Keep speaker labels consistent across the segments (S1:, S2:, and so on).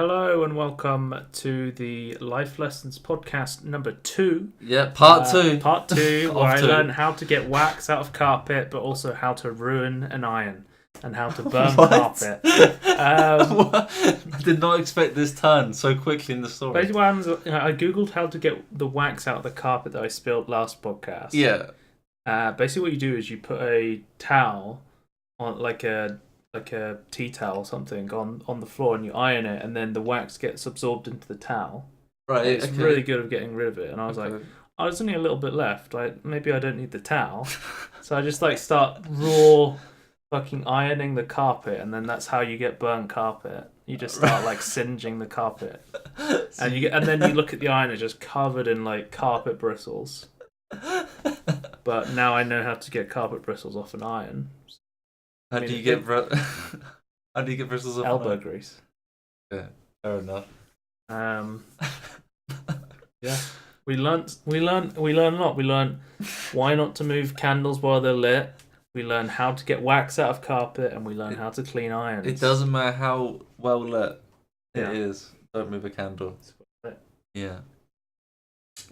S1: Hello and welcome to the Life Lessons podcast number 2.
S2: Yeah, part 2.
S1: Part 2, where I
S2: two.
S1: learned how to get wax out of carpet, but also how to ruin an iron and how to burn
S2: What?
S1: carpet.
S2: I did not expect this turn so quickly in the story.
S1: Basically, what happens, I googled how to get the wax out of the carpet that I spilled last podcast.
S2: Yeah.
S1: Basically, what you do is you put a towel on, like a tea towel or something on the floor, and you iron it, and then the wax gets absorbed into the towel.
S2: Right.
S1: It's
S2: okay.
S1: really good at getting rid of it. And I was like, oh, there's only a little bit left. Maybe I don't need the towel. So I just start raw fucking ironing the carpet, and then that's how you get burnt carpet. You just start singeing the carpet, and then you look at the iron, it's just covered in carpet bristles. But now I know how to get carpet bristles off an iron.
S2: How do you get bristles off?
S1: Elbow grease.
S2: Yeah, fair enough.
S1: Yeah. We learned a lot. We learned why not to move candles while they're lit. We learned how to get wax out of carpet, and we learned how to clean irons.
S2: It doesn't matter how well lit it is. Don't move a candle. Yeah.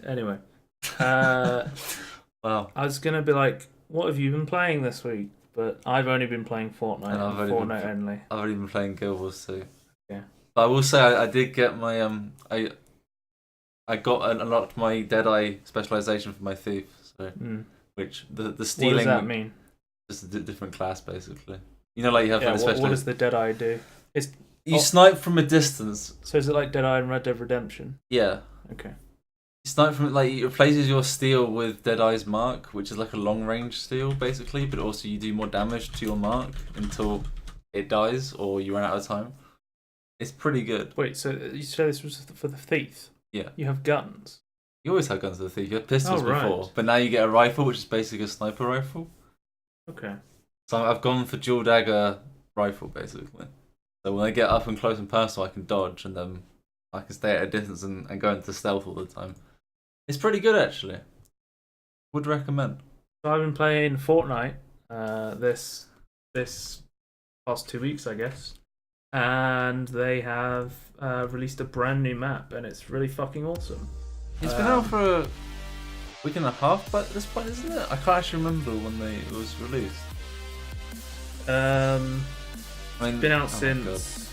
S1: Anyway,
S2: wow.
S1: I was gonna be like, "What have you been playing this week?" But I've only been playing Fortnite. And Fortnite only.
S2: I've only been playing Guild Wars 2.
S1: Yeah.
S2: But I will say I did get my I got unlocked my Deadeye specialization for my thief. So which the stealing.
S1: What does that mean?
S2: Just a different class, basically. You know, you have
S1: the special. What does the Deadeye do?
S2: You snipe from a distance.
S1: So is it like Deadeye in Red Dead Redemption?
S2: Yeah.
S1: Okay.
S2: You snipe from it replaces your steel with Deadeye's mark, which is like a long range steel, basically. But also you do more damage to your mark until it dies or you run out of time. It's pretty good.
S1: Wait, so you said this was for the thief?
S2: Yeah.
S1: You have guns.
S2: You always had guns for the thief. You had pistols
S1: right.
S2: before, but now you get a rifle, which is basically a sniper rifle.
S1: Okay.
S2: So I've gone for dual dagger rifle, basically. So when I get up and close and personal, I can dodge, and then I can stay at a distance and go into stealth all the time. It's pretty good, actually. Would recommend.
S1: So I've been playing Fortnite this past 2 weeks, I guess, and they have released a brand new map, and it's really fucking awesome.
S2: It's been out for a week and a half at this point, isn't it? I can't actually remember when it was released.
S1: It's been out since.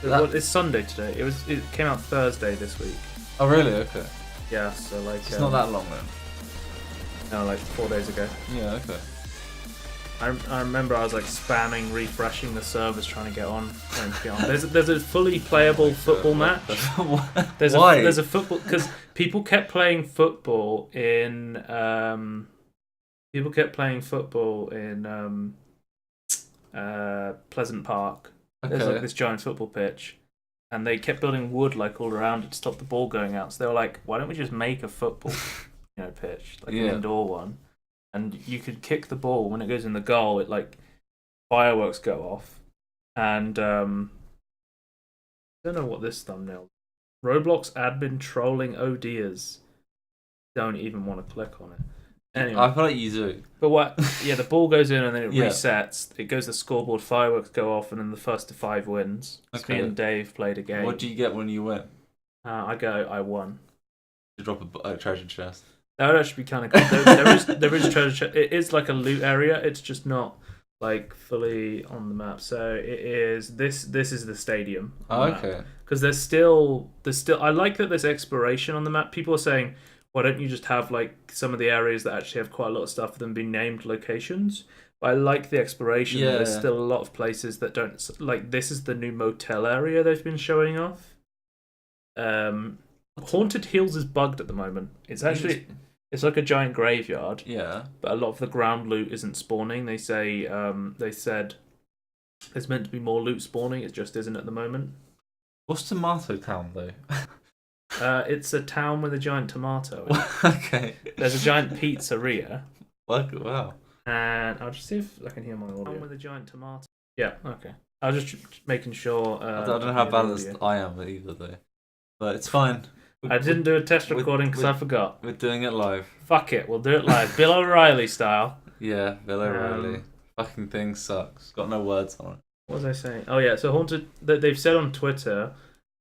S1: It's Sunday today. It came out Thursday this week.
S2: Oh really? Okay.
S1: Yeah, so
S2: it's not that long then.
S1: No, 4 days ago.
S2: Yeah, okay.
S1: I remember I was spamming refreshing the servers trying to get on. There's a fully playable football match.
S2: Why?
S1: There's a football because people kept playing football in Pleasant Park.
S2: Okay.
S1: There's this giant football pitch, and they kept building wood all around it to stop the ball going out. So they were like, "Why don't we just make a football, pitch an indoor one?" And you could kick the ball when it goes in the goal. It fireworks go off, and I don't know what this thumbnail. Roblox admin trolling ODers. Don't even want to click on it. Anyway,
S2: I feel like you do.
S1: But what? Yeah, the ball goes in and then it resets. It goes to the scoreboard. Fireworks go off, and then the first to 5 wins. Okay. Me and Dave played a game.
S2: What do you get when you win?
S1: I won.
S2: You drop a treasure chest.
S1: That would actually be kind of cool. There is a treasure chest. It is like a loot area. It's just not fully on the map. So it is. This is the stadium.
S2: Oh, okay.
S1: Because there's still. I like that there's exploration on the map. People are saying, why don't you just have some of the areas that actually have quite a lot of stuff them be named locations? But I like the exploration. Yeah. There's still a lot of places that don't this is the new motel area they've been showing off. Haunted Hills is bugged at the moment. It's actually it's like a giant graveyard.
S2: Yeah. But
S1: a lot of the ground loot isn't spawning. They said there's meant to be more loot spawning. It just isn't at the moment.
S2: What's Tomato Town though?
S1: It's a town with a giant tomato.
S2: Okay.
S1: There's a giant pizzeria.
S2: Wow.
S1: And I'll just see if I can hear my audio. With a giant tomato. Yeah. Okay. I was just making sure.
S2: I don't know how balanced I am either though, but it's fine.
S1: I didn't do a test recording because I forgot.
S2: We're doing it live.
S1: Fuck it, we'll do it live. Bill O'Reilly style.
S2: Yeah, Bill O'Reilly. Fucking thing sucks. Got no words on it.
S1: What was I saying? Oh yeah, so Haunted. They've said on Twitter,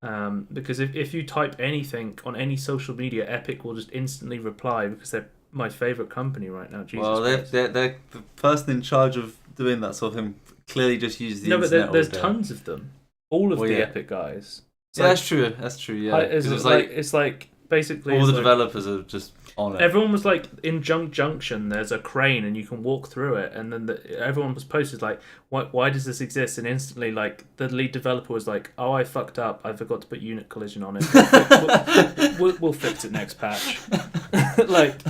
S1: because if you type anything on any social media, Epic will just instantly reply because they're my favorite company right now. Jesus
S2: Well,
S1: Christ.
S2: they're the person in charge of doing that sort of thing. Clearly, just use the
S1: No,
S2: internet.
S1: but there's tons of them. All of the
S2: yeah.
S1: Epic guys.
S2: Yeah, that's true. That's true. Yeah,
S1: It's like basically
S2: all the
S1: like,
S2: developers are just on it.
S1: everyone was like in Junction. There's a crane and you can walk through it, and then everyone was posted like, why does this exist? And instantly, like the lead developer was like, oh, I fucked up. I forgot to put unit collision on it. We'll fix it next patch. like,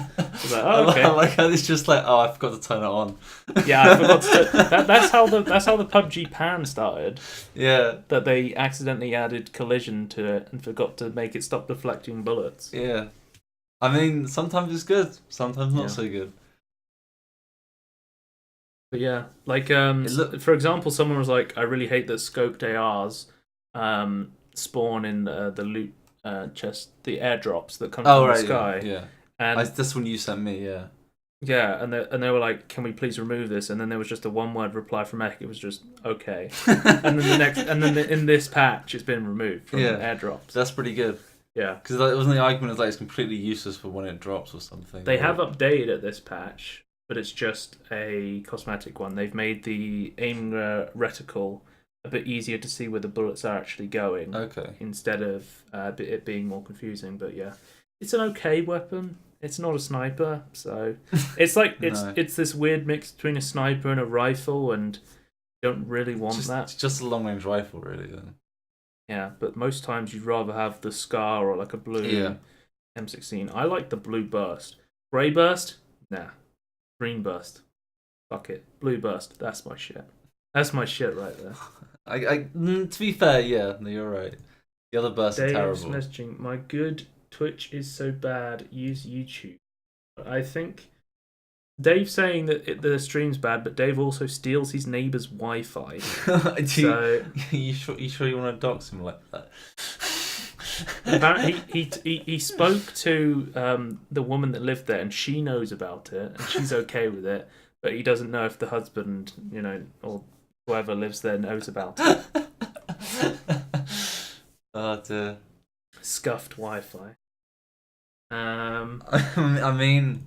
S1: oh, okay.
S2: I like how it's just like, oh, I forgot to turn it on.
S1: Yeah, I forgot to. That's how the PUBG pan started.
S2: Yeah.
S1: That they accidentally added collision to it and forgot to make it stop deflecting bullets.
S2: Yeah. I mean, sometimes it's good, sometimes not so good.
S1: But yeah, like for example, someone was like, I really hate that scoped ARs spawn in the loot chest, the airdrops that come from the sky.
S2: Yeah.
S1: And
S2: this one you sent me, yeah.
S1: Yeah, and they were like, "Can we please remove this?" And then there was just a one-word reply from Epic. It was just okay. And then in this patch, it's been removed from airdrops.
S2: That's pretty good.
S1: Yeah,
S2: because it wasn't the argument. It's like it's completely useless for when it drops or something.
S1: They have updated it this patch, but it's just a cosmetic one. They've made the aim reticle a bit easier to see where the bullets are actually going.
S2: Okay.
S1: Instead of it being more confusing, but yeah, it's an okay weapon. It's not a sniper, so it's like it's this weird mix between a sniper and a rifle, and you don't really want that.
S2: It's just a long range rifle, really. Then.
S1: Yeah, but most times you'd rather have the Scar or like a blue M16. I like the blue burst. Grey burst? Nah. Green burst. Fuck it. Blue burst. That's my shit. That's my shit right there.
S2: To be fair, yeah, no, you're right. The other bursts are terrible.
S1: Messaging, my good Twitch is so bad, use YouTube. I think Dave's saying that the stream's bad, but Dave also steals his neighbour's Wi-Fi.
S2: You sure you want to dox him like that?
S1: Apparently, he spoke to the woman that lived there, and she knows about it, and she's okay with it. But he doesn't know if the husband, or whoever lives there knows about it.
S2: Oh dear.
S1: Scuffed Wi-Fi.
S2: I mean,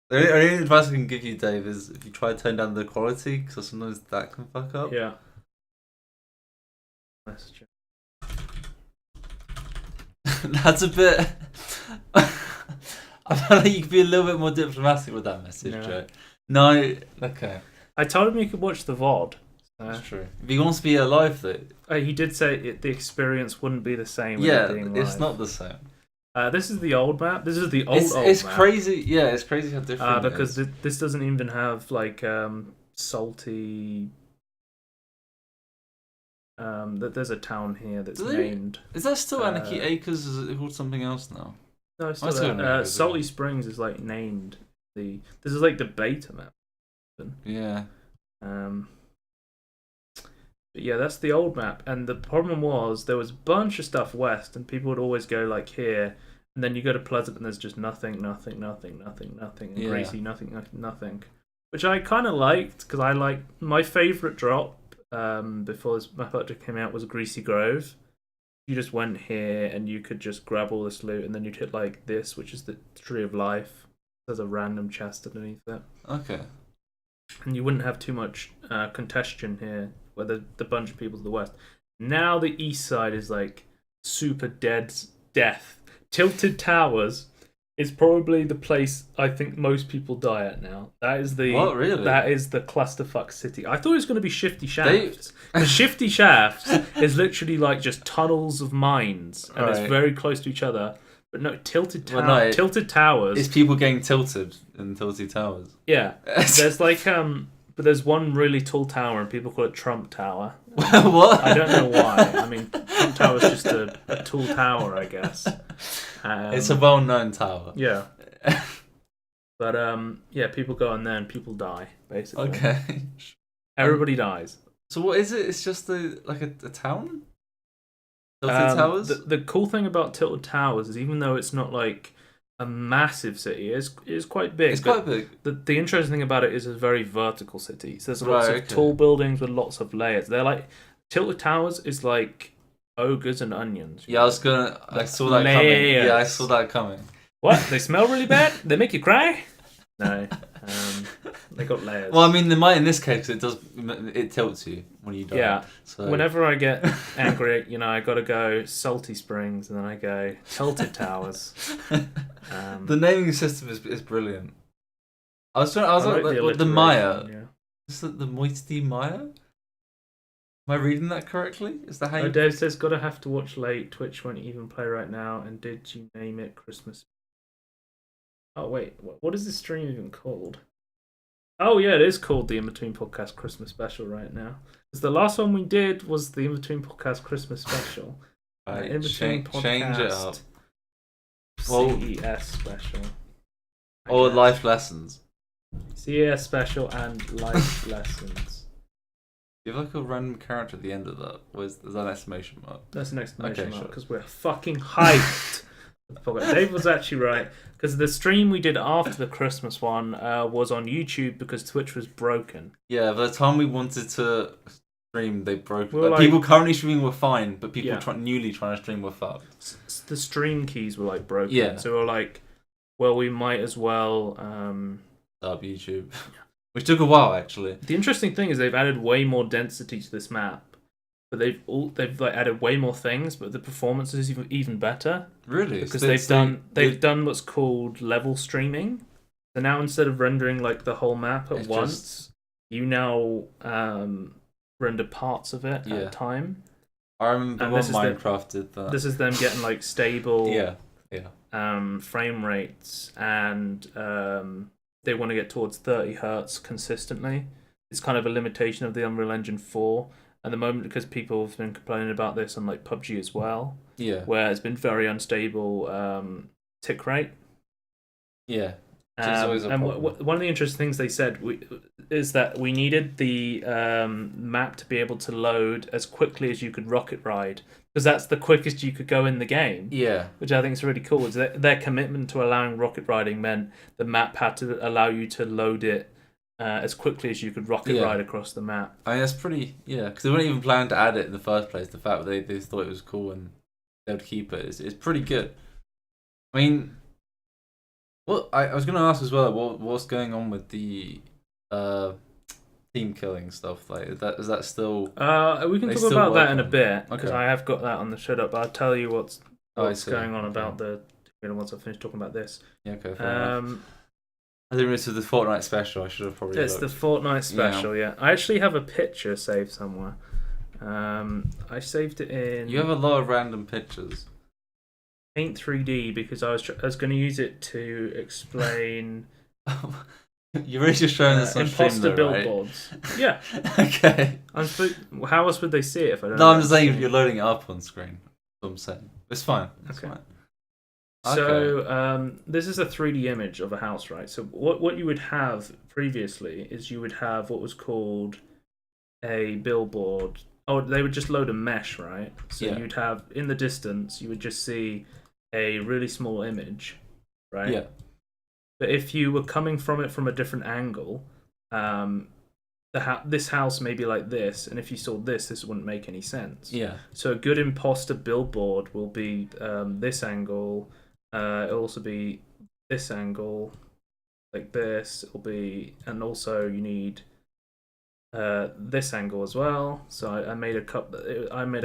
S2: the only advice I can give you, Dave, is if you try to turn down the quality, because sometimes that can fuck up.
S1: Yeah. Message.
S2: That's a bit. I feel like you could be a little bit more diplomatic with that message, Joe. No, okay.
S1: I told him he could watch the VOD.
S2: That's true. If he wants to be alive, though.
S1: He did say the experience wouldn't be the same.
S2: Yeah,
S1: being
S2: it's
S1: live.
S2: not the same.
S1: This is the old map. This is the old
S2: It's
S1: map.
S2: crazy. Yeah, it's crazy how different.
S1: Because this doesn't even have like salty. There's a town here that's named.
S2: Is that still Anarchy Acres? Is it called something else now?
S1: No, it's still Salty Springs is like named. This is like the beta map.
S2: Yeah.
S1: But yeah, that's the old map, and the problem was there was a bunch of stuff west, and people would always go like here, and then you go to Pleasant, and there's just nothing, and Gracie, nothing, which I kind of liked because I like my favorite drop before this map update came out was Greasy Grove. You just went here, and you could just grab all this loot, and then you'd hit like this, which is the Tree of Life. There's a random chest underneath it.
S2: Okay.
S1: And you wouldn't have too much congestion here, where the bunch of people to the west. Now the east side is like super death. Tilted Towers is probably the place I think most people die at now. That is the
S2: what, really?
S1: That is the clusterfuck city. I thought it was going to be Shifty Shafts. The Shifty Shafts is literally like just tunnels of mines, and it's very close to each other. But no, Tilted Towers.
S2: It's people getting tilted in Tilted Towers.
S1: Yeah, there's like but there's one really tall tower, and people call it Trump Tower.
S2: What?
S1: I don't know why. I mean, Trump Tower is just a tall tower, I guess.
S2: It's a well-known tower.
S1: Yeah. But yeah, people go in there and people die, basically.
S2: Okay.
S1: Everybody dies.
S2: So what is it? It's just a town? Tilted Towers?
S1: The cool thing about Tilted Towers is even though it's not like a massive city. It's quite big.
S2: It's quite big.
S1: The interesting thing about it is it's a very vertical city. So there's lots of tall buildings with lots of layers. They're like Tilted Towers is like ogres and onions.
S2: Yeah, I saw that coming. Yeah, I saw that coming.
S1: What? They smell really bad? They make you cry? No. They got layers.
S2: Well, I mean, they might in this case. It tilts you when you die.
S1: Yeah.
S2: So
S1: whenever I get angry, I got to go Salty Springs, and then I go Tilted Towers.
S2: The naming system is brilliant. I was like the Maya.
S1: Yeah.
S2: Is it the Moisty Maya? Am I reading that correctly? Is that how you...
S1: Dave says, gotta have to watch late. Twitch won't even play right now. And did you name it Christmas? Oh, wait. What is this stream even called? Oh, yeah, it is called the Inbetween Podcast Christmas Special right now. Because the last one we did was the Inbetween Podcast Christmas Special.
S2: Right,
S1: Inbetween Podcast
S2: change it up.
S1: CES Special.
S2: Or Life Lessons.
S1: CES Special and Life Lessons.
S2: You have like a random character at the end of that. Is that an exclamation mark?
S1: That's an exclamation mark because we're fucking hyped. Dave was actually right because the stream we did after the Christmas one was on YouTube because Twitch was broken.
S2: Yeah, by the time we wanted to stream, they broke.
S1: We
S2: people currently streaming were fine, but people
S1: Yeah.
S2: newly trying to stream were fucked.
S1: The stream keys were like broken.
S2: Yeah.
S1: So we were like, well, we might as well.
S2: Up YouTube, which took a while actually.
S1: The interesting thing is they've added way more density to this map. But they've like added way more things, but the performance is even better.
S2: Really?
S1: Because they've done what's called level streaming. So now instead of rendering like the whole map at once, you now render parts of it at a time.
S2: I remember when Minecraft did that.
S1: This is them getting like stable frame rates, and they want to get towards 30 hertz consistently. It's kind of a limitation of the Unreal Engine 4. At the moment, because people have been complaining about this on like PUBG as well, where it's been very unstable tick rate.
S2: Yeah, always a problem.
S1: One of the interesting things they said is that we needed the map to be able to load as quickly as you could rocket ride, because that's the quickest you could go in the game.
S2: Yeah,
S1: which I think is really cool. Is their commitment to allowing rocket riding meant the map had to allow you to load it as quickly as you could rocket ride across the map.
S2: I mean, that's pretty, because they weren't even planning to add it in the first place. The fact that they thought it was cool and they would keep it is pretty good. I mean, I was going to ask as well, what's going on with the team killing stuff? Like, is that still...
S1: we can talk about that in a bit, because
S2: Okay.
S1: I have got that on the shut up, but I'll tell you what's going on about the... once I finish talking about this.
S2: Yeah, okay, fair enough. I didn't realize it was the Fortnite special. I should have probably
S1: It's
S2: looked.
S1: the Fortnite special, yeah. I actually have a picture saved somewhere. I saved it in...
S2: You have a lot of random pictures.
S1: Paint 3D because I was going to use it to explain...
S2: You're really just showing this on
S1: imposter
S2: stream though, right?
S1: billboards. Yeah.
S2: Okay.
S1: How else would they see it if I don't...
S2: No, I'm just saying if you're loading it up on screen. That's what I'm saying. It's fine. It's fine.
S1: So this is a 3D image of a house, right? So what you would have previously is you would have what was called a billboard. Oh, they would just load a mesh, right? So you'd have, in the distance, you would just see a really small image, right?
S2: Yeah.
S1: But if you were coming from it from a different angle, this house may be like this, and if you saw this wouldn't make any sense.
S2: Yeah.
S1: So a good imposter billboard will be this angle. It'll also be this angle, like this. It'll be, and also you need this angle as well. So I made a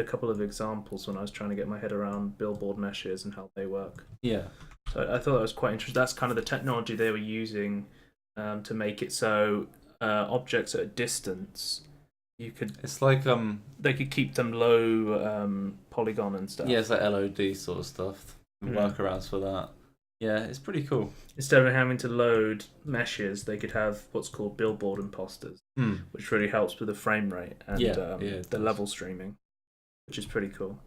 S1: couple of examples when I was trying to get my head around billboard meshes and how they work.
S2: Yeah.
S1: So I thought that was quite interesting. That's kind of the technology they were using to make it so objects at a distance, you could.
S2: It's like
S1: they could keep them low polygon and stuff.
S2: Yeah, it's like LOD sort of stuff. Workarounds for that. Yeah, it's pretty cool.
S1: Instead of having to load meshes, they could have what's called billboard imposters, which really helps with the frame rate and the level streaming, which is pretty cool.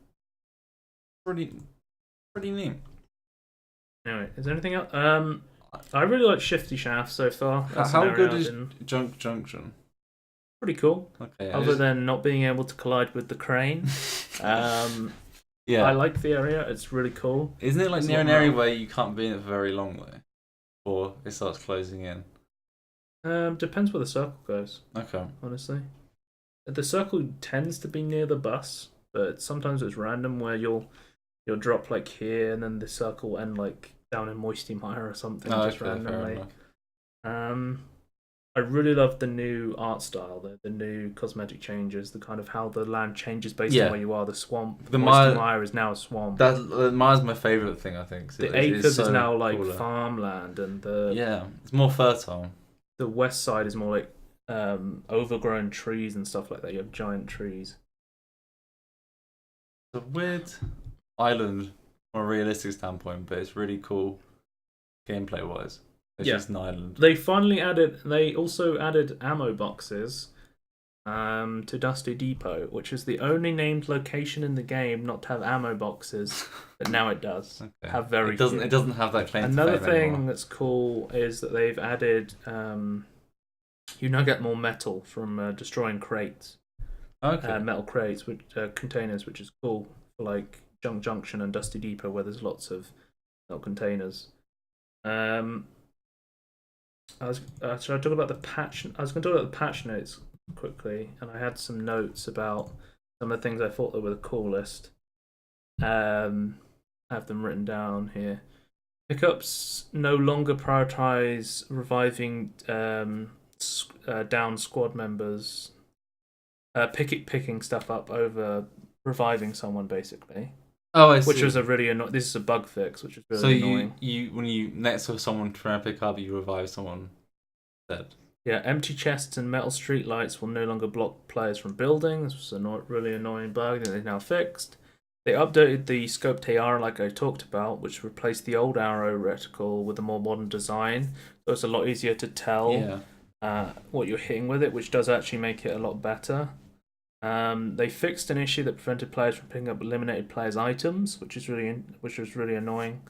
S2: Pretty neat.
S1: Anyway, is there anything else? I really like Shifty Shaft so far.
S2: How good is Junk Junction?
S1: Pretty cool.
S2: Okay.
S1: Other than not being able to collide with the crane.
S2: Yeah.
S1: I like the area. It's really cool.
S2: Isn't it like
S1: It's
S2: near
S1: not
S2: an area
S1: mad.
S2: where you can't be in it for very long though, or it starts closing in?
S1: Depends where the circle goes.
S2: Okay.
S1: Honestly, the circle tends to be near the bus, but sometimes it's random where you'll drop like here, and then the circle will end like down in Moisty Mire or something,
S2: Oh,
S1: just
S2: okay, fair
S1: randomly.
S2: enough.
S1: I really love the new art style, the new cosmetic changes, the kind of how the land changes based on where you are. The swamp,
S2: The
S1: Moisty Mire is now a swamp.
S2: Mire's my favourite thing, I think.
S1: The acres
S2: so
S1: is now like
S2: cooler.
S1: farmland, and
S2: it's more fertile.
S1: the west side is more like overgrown trees and stuff like that. You have giant trees.
S2: It's a weird island from a realistic standpoint, but it's really cool gameplay wise. It's just an island.
S1: They also added ammo boxes to Dusty Depot, which is the only named location in the game not to have ammo boxes, but now it does.
S2: Okay.
S1: Have very
S2: It doesn't.
S1: few.
S2: It doesn't have that claim.
S1: Another
S2: to fame
S1: thing
S2: anymore.
S1: that's cool is that they've added you now get more metal from destroying crates.
S2: Okay.
S1: Metal crates, which containers, which is cool for like Junk Junction and Dusty Depot, where there's lots of metal containers. Should I talk about the patch? I was going to talk about the patch notes quickly, and I had some notes about some of the things I thought that were the coolest. I have them written down here. Pickups no longer prioritize reviving down squad members. Picking stuff up over reviving someone, basically.
S2: Oh, I see.
S1: Which was a really annoying. This is a bug fix, which is really
S2: so
S1: annoying.
S2: you when you next to someone trying to pick up, you revive someone dead.
S1: Yeah, empty chests and metal street lights will no longer block players from building. This was a really annoying bug that they've now fixed. They updated the scoped AR like I talked about, which replaced the old arrow reticle with a more modern design. So it's a lot easier to tell what you're hitting with it, which does actually make it a lot better. They fixed an issue that prevented players from picking up eliminated players' items, which was really annoying.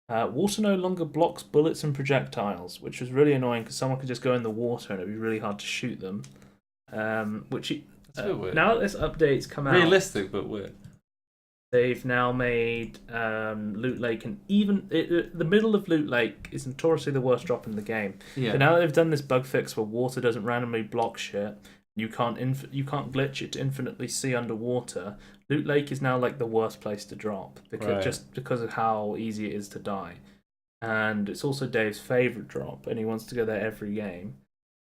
S1: Water no longer blocks bullets and projectiles, which was really annoying because someone could just go in the water and it'd be really hard to shoot them. That's a bit weird. Now that this update's come out,
S2: realistic but weird.
S1: They've now made Loot Lake, and even the middle of Loot Lake is notoriously the worst drop in the game.
S2: Yeah.
S1: But now that they've done this bug fix where water doesn't randomly block shit, you can't glitch it to infinitely see underwater. Loot Lake is now like the worst place to drop because of how easy it is to die, and it's also Dave's favorite drop, and he wants to go there every game.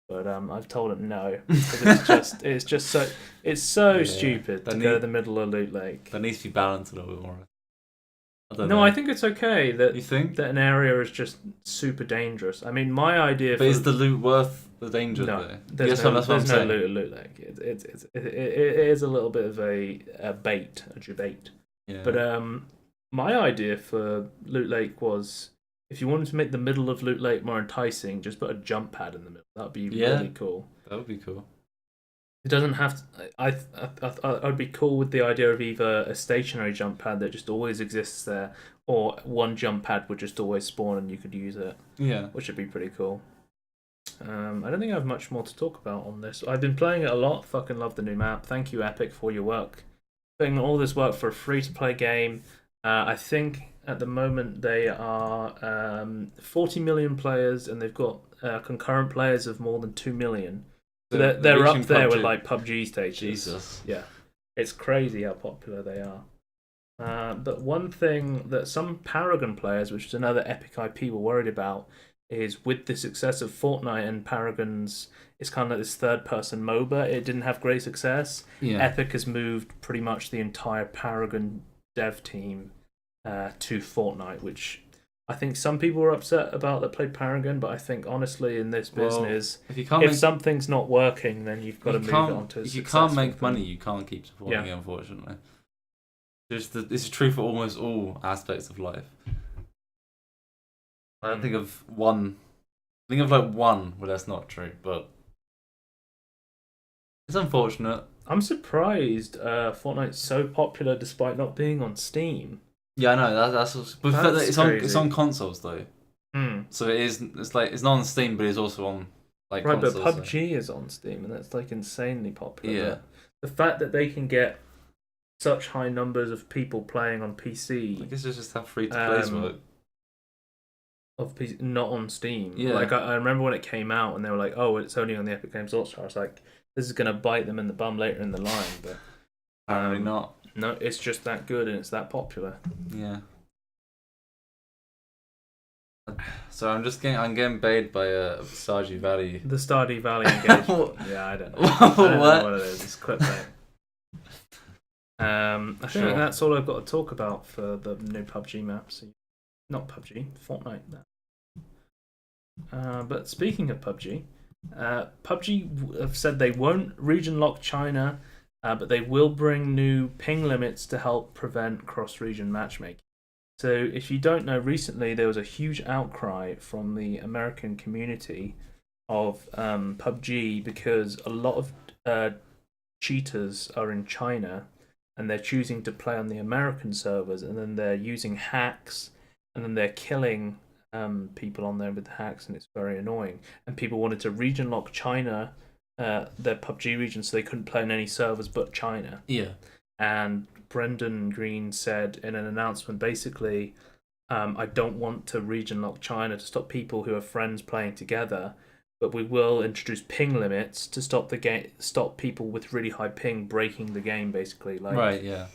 S1: But I've told him no because it's so stupid to go to the middle of Loot Lake.
S2: That needs to be balanced a little bit more.
S1: I think it's okay that
S2: you think
S1: that an area is just super dangerous. I mean, my idea.
S2: But is the loot worth the danger?
S1: No,
S2: though?
S1: there's no loot at Loot Lake. It is a little bit of a bait, a debate.
S2: Yeah.
S1: But my idea for Loot Lake was, if you wanted to make the middle of Loot Lake more enticing, just put a jump pad in the middle. That'd be really cool.
S2: That would be cool.
S1: It doesn't have to. I'd be cool with the idea of either a stationary jump pad that just always exists there, or one jump pad would just always spawn and you could use it.
S2: Yeah,
S1: which would be pretty cool. I don't think I have much more to talk about on this. I've been playing it a lot. Fucking love the new map. Thank you, Epic, for your work. Putting all this work for a free-to-play game. I think at the moment they are 40 million players, and they've got concurrent players of more than 2 million. So they're up there with like PUBG stages.
S2: Jesus.
S1: Yeah. It's crazy how popular they are. But one thing that some Paragon players, which is another Epic IP, were worried about is with the success of Fortnite and Paragon's, it's kind of like this third-person MOBA. It didn't have great success.
S2: Yeah.
S1: Epic has moved pretty much the entire Paragon dev team to Fortnite, which I think some people were upset about that played Paragon, but I think honestly in this business, if something's not working, then you've got to move it on to
S2: if you can't make money, you can't keep supporting it, unfortunately. This is true for almost all aspects of life. I don't think of one. Think of like one where that's not true, but it's unfortunate.
S1: I'm surprised Fortnite's so popular despite not being on Steam.
S2: Yeah, I know that's but it's on consoles though. So it's not on Steam, but it's also on like consoles.
S1: Right, but PUBG is on Steam, and that's like insanely popular.
S2: Yeah.
S1: The fact that they can get such high numbers of people playing on PC.
S2: I guess it's just how free to plays work.
S1: Of PC, not on Steam.
S2: Yeah.
S1: Like I remember when it came out and they were like, "Oh, it's only on the Epic Games Store." I was like, "This is gonna bite them in the bum later in the line." But
S2: apparently not.
S1: No, it's just that good and it's that popular.
S2: Yeah. So I'm getting baited by Stardew Valley.
S1: The Stardew Valley engagement. Yeah, I don't know.
S2: What?
S1: I don't know what it is. It's clickbait. I think
S2: Sure.
S1: that's all I've got to talk about for the new PUBG maps. Not PUBG, Fortnite now. But speaking of PUBG, PUBG have said they won't region lock China, but they will bring new ping limits to help prevent cross-region matchmaking. So if you don't know, recently there was a huge outcry from the American community of PUBG because a lot of cheaters are in China and they're choosing to play on the American servers, and then they're using hacks, and then they're killing people on there with hacks, and it's very annoying. And people wanted to region lock China, their PUBG region, so they couldn't play on any servers but China.
S2: Yeah.
S1: And Brendan Green said in an announcement, basically, I don't want to region lock China to stop people who are friends playing together, but we will introduce ping limits to stop people with really high ping breaking the game, basically. Like,
S2: right, yeah.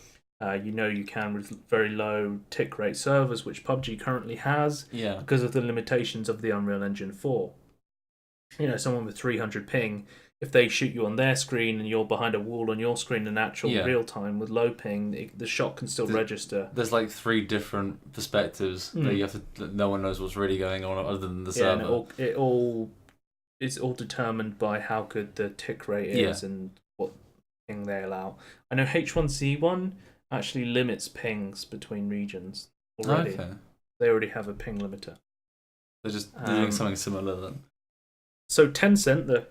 S1: You can with very low tick rate servers, which PUBG currently has,
S2: Yeah.
S1: because of the limitations of the Unreal Engine 4. Someone with 300 ping, if they shoot you on their screen and you're behind a wall on your screen in actual real time with low ping, the shot can still register.
S2: There's like 3 different perspectives that you have to. No one knows what's really going on other than the server.
S1: And it's all determined by how good the tick rate is and what ping they allow. I know H1Z1 actually limits pings between regions already.
S2: Okay.
S1: They already have a ping limiter.
S2: They're just doing something similar then.
S1: So Tencent, the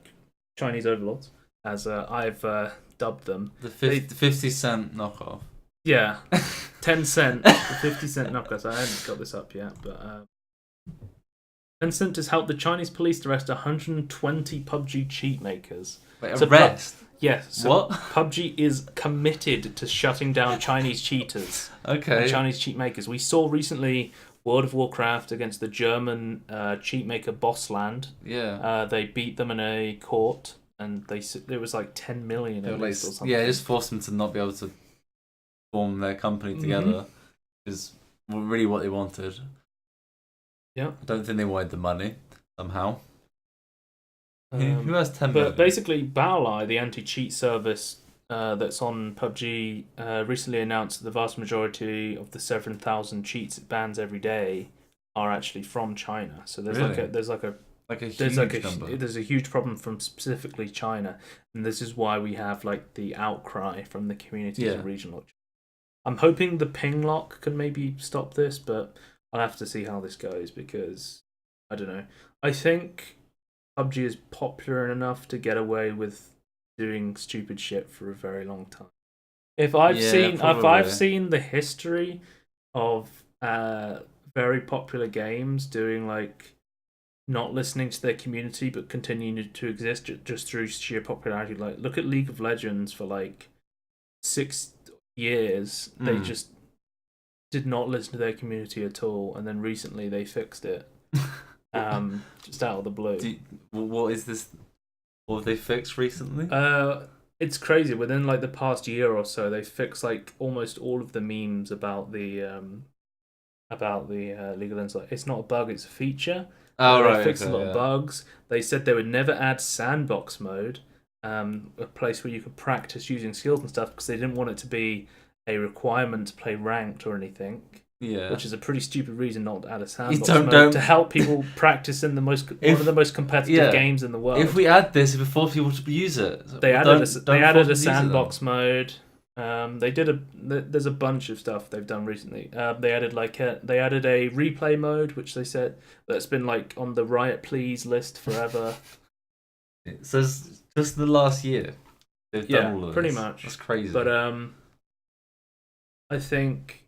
S1: Chinese overlords, as I've dubbed them.
S2: The 50-cent knockoff.
S1: Yeah. 10 cent, the 50-cent knockoffs. I haven't got this up yet, but Tencent has helped the Chinese police arrest 120 PUBG cheat makers.
S2: Wait, arrest?
S1: Yes. So
S2: what?
S1: PUBG is committed to shutting down Chinese cheaters.
S2: Okay.
S1: Chinese cheat makers. We saw recently World of Warcraft against the German cheat maker Bossland.
S2: Yeah.
S1: They beat them in a court, and there was like 10 million at least or something.
S2: Yeah, just forced them to not be able to form their company together. Is really what they wanted.
S1: Yeah.
S2: I don't think they wanted the money somehow. Who has 10
S1: But
S2: million?
S1: basically, Baolai, the anti-cheat service that's on PUBG, recently announced that the vast majority of the 7,000 cheats it bans every day are actually from China. So there's a huge problem from specifically China, and this is why we have like the outcry from the community of regional. I'm hoping the ping lock can maybe stop this, but I'll have to see how this goes because I don't know. I think PUBG is popular enough to get away with doing stupid shit for a very long time. If I've seen the history of very popular games doing like not listening to their community but continuing to exist just through sheer popularity, like look at League of Legends for like 6 years. They just did not listen to their community at all, and then recently they fixed it. Just out of the blue.
S2: What is this? What have they fixed recently?
S1: It's crazy. Within like the past year or so, they fixed like almost all of the memes about the League of Legends. Like, it's not a bug; it's a feature. They fixed a lot of bugs. They said they would never add sandbox mode, a place where you could practice using skills and stuff, because they didn't want it to be a requirement to play ranked or anything.
S2: Yeah,
S1: which is a pretty stupid reason not to add a sandbox mode to help people practice in one of the most competitive games in the world.
S2: If we add this, it would force people to use it.
S1: They added a sandbox mode. There's a bunch of stuff they've done recently. They added a replay mode, which they said that's been like on the Riot Please list forever.
S2: So just the last year they've done all of this.
S1: Pretty much.
S2: That's crazy.
S1: But I think.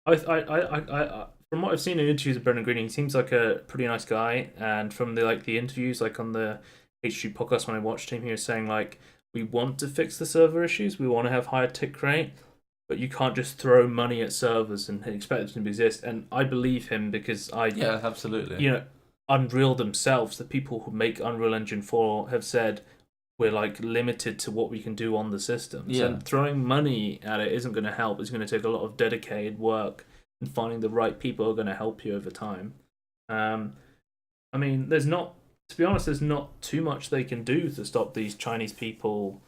S1: I from what I've seen in interviews with Brendan Green, he seems like a pretty nice guy. And from the interviews, like on the HG podcast when I watched him, he was saying like we want to fix the server issues. We want to have higher tick rate, but you can't just throw money at servers and expect them to exist. And I believe him because
S2: Yeah, absolutely.
S1: You know, Unreal themselves, the people who make Unreal Engine 4 have said we're like limited to what we can do on the systems.
S2: Yeah.
S1: And throwing money at it isn't going to help. It's going to take a lot of dedicated work and finding the right people who are going to help you over time. I mean, to be honest, there's not too much they can do to stop these Chinese people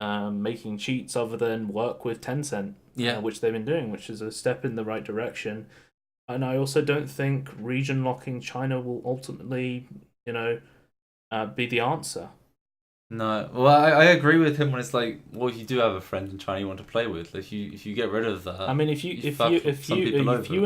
S1: making cheats other than work with Tencent, which they've been doing, which is a step in the right direction. And I also don't think region locking China will ultimately, be the answer.
S2: No, well, I agree with him when it's like, well, if you do have a friend in China you want to play with, if you get rid of that.
S1: I mean, if you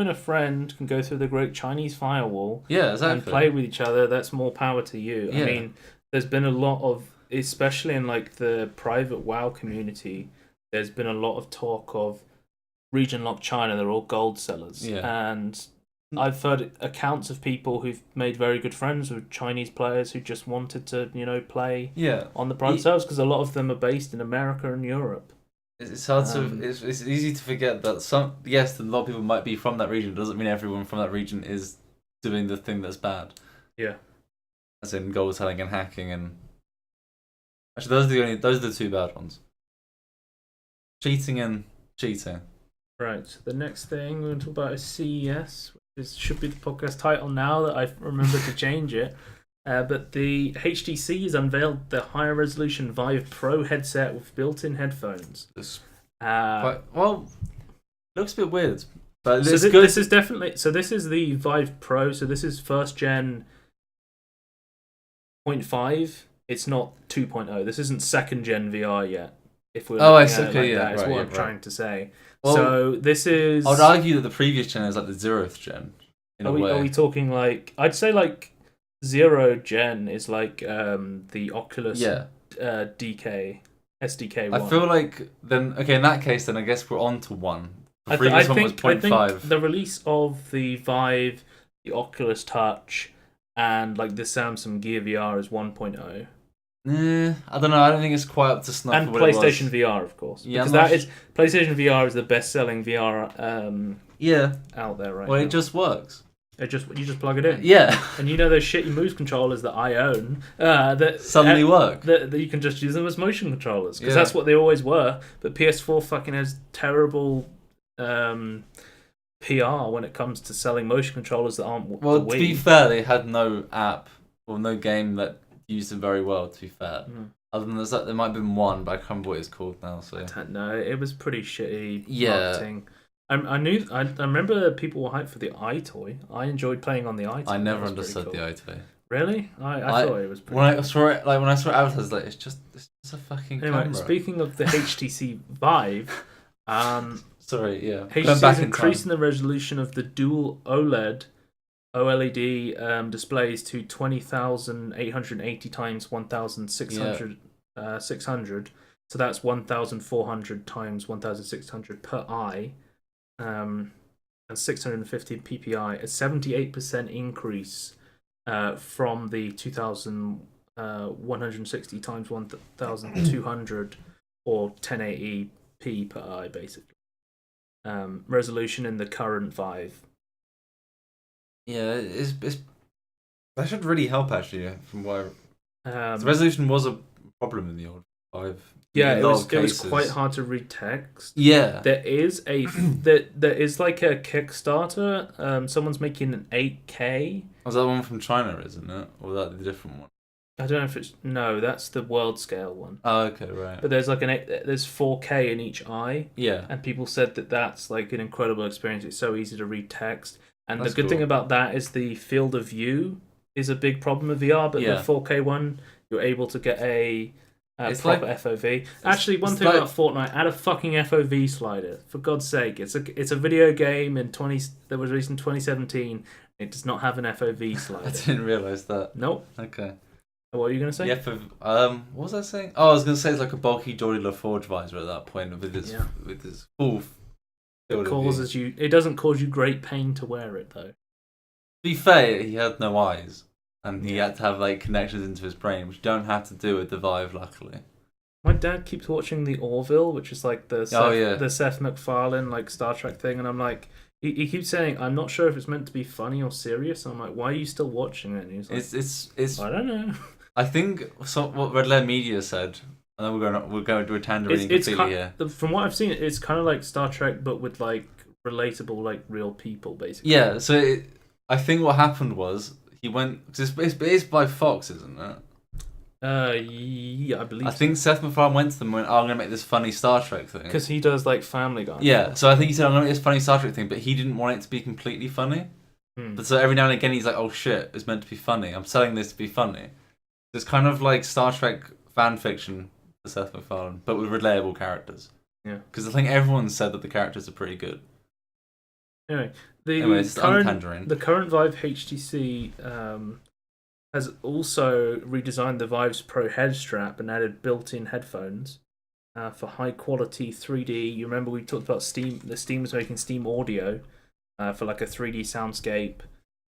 S1: and a friend can go through the Great Chinese Firewall, and play with each other, that's more power to you. Yeah. I mean, there's been a lot of, especially in like the private WoW community, there's been a lot of talk of region lock China. They're all gold sellers, and I've heard accounts of people who've made very good friends with Chinese players who just wanted to, play on the private servers because a lot of them are based in America and Europe.
S2: It's hard to. It's easy to forget that a lot of people might be from that region. It doesn't mean everyone from that region is doing the thing that's bad.
S1: Yeah.
S2: As in gold selling and hacking and. Actually, those are the two bad ones. Cheating and cheating.
S1: Right. So the next thing we're going to talk about is CES. This should be the podcast title now that I've remembered to change it. But the HTC has unveiled the higher resolution Vive Pro headset with built-in headphones.
S2: Looks a bit weird. But
S1: this is definitely this is the Vive Pro. So this is first gen 0.5. It's not 2.0. This isn't second gen VR yet. If we're that's what I'm trying to say. Well, so this is.
S2: I would argue that the previous gen is like the 0th gen.
S1: Are we talking like? I'd say like 0 gen is like the Oculus DK SDK 1.
S2: I feel like then in that case then I guess we're on to 1. The
S1: previous
S2: one was 0.5.
S1: I think the release of the Vive, the Oculus Touch, and like the Samsung Gear VR is 1.0.
S2: I don't know. I don't think it's quite up to snuff.
S1: And PlayStation VR, of course, because PlayStation VR is the best-selling VR out there right now.
S2: Well, it just works.
S1: You just plug it in.
S2: Yeah.
S1: And those shitty mouse controllers that I own that
S2: suddenly work.
S1: That you can just use them as motion controllers because that's what they always were. But PS4 fucking has terrible PR when it comes to selling motion controllers that aren't.
S2: Well, to be fair, they had no app or no game that used them very well, to be fair. Other than that, there might have been one, but I can't remember what it's called now. So
S1: I don't know. It was pretty shitty marketing. I remember people were hyped for the iToy. I enjoyed playing on the iToy.
S2: I never understood the iToy.
S1: Really? I thought it was pretty
S2: when I saw it advertised, it's just a fucking camera.
S1: Speaking of the HTC Vive,
S2: HTC
S1: is increasing the resolution of the dual OLED displays to 20,880 times 1,600 600. So that's 1,400 times 1,600 per eye, and 650 ppi, a 78% increase from the 2,160 times 1,200 or 1080p per eye, basically. Resolution in the current Vive.
S2: Yeah, it's that should really help actually. From where the resolution was a problem in the old Vive.
S1: Yeah, it was quite hard to read text.
S2: Yeah,
S1: there is there is like a Kickstarter. Someone's making an 8K.
S2: Was that one from China, isn't it, or was that the different one?
S1: I don't know if it's that's the world scale one.
S2: Oh, okay, right.
S1: But there's like there's 4K in each eye.
S2: Yeah,
S1: and people said that's like an incredible experience. It's so easy to read text. And the good thing about that is the field of view is a big problem with VR, but the 4K one, you're able to get a proper FOV. Actually, one thing about Fortnite, add a fucking FOV slider. For God's sake, it's a video game that was released in 2017. It does not have an FOV slider.
S2: I didn't realise that.
S1: Nope.
S2: Okay.
S1: What were you going to say?
S2: Yeah, what was I saying? Oh, I was going to say it's like a bulky Geordie LaForge visor at that point with his full.
S1: It doesn't cause you great pain to wear it though.
S2: To be fair, he had no eyes, and he had to have like connections into his brain, which you don't have to do with the Vive, luckily.
S1: My dad keeps watching the Orville, which is like the Seth MacFarlane like Star Trek thing, and I'm like, he keeps saying, I'm not sure if it's meant to be funny or serious. And I'm like, why are you still watching it? And he's like,
S2: it's
S1: I don't know.
S2: I think what Red Letter Media said, and then we're going to a tangerine completely here.
S1: From what I've seen, it's kind of like Star Trek, but with like relatable, like real people, basically.
S2: Yeah. So I think what happened was he went. Cause it's by Fox, isn't it?
S1: Yeah, I believe.
S2: I think Seth MacFarlane went to them and went, I'm going to make this funny Star Trek thing.
S1: Because he does like Family Guy.
S2: Yeah, so I think he said, I'm going to make this funny Star Trek thing, but he didn't want it to be completely funny. But so every now and again he's like, oh shit, it's meant to be funny. I'm selling this to be funny. It's kind of like Star Trek fan fiction for Seth MacFarlane, but with relatable characters.
S1: Yeah.
S2: Because I think everyone said that the characters are pretty good.
S1: Anyway, the current Vive HTC has also redesigned the Vive's Pro head strap and added built-in headphones for high-quality 3D. You remember we talked about Steam. The Steam was making Steam audio for like a 3D soundscape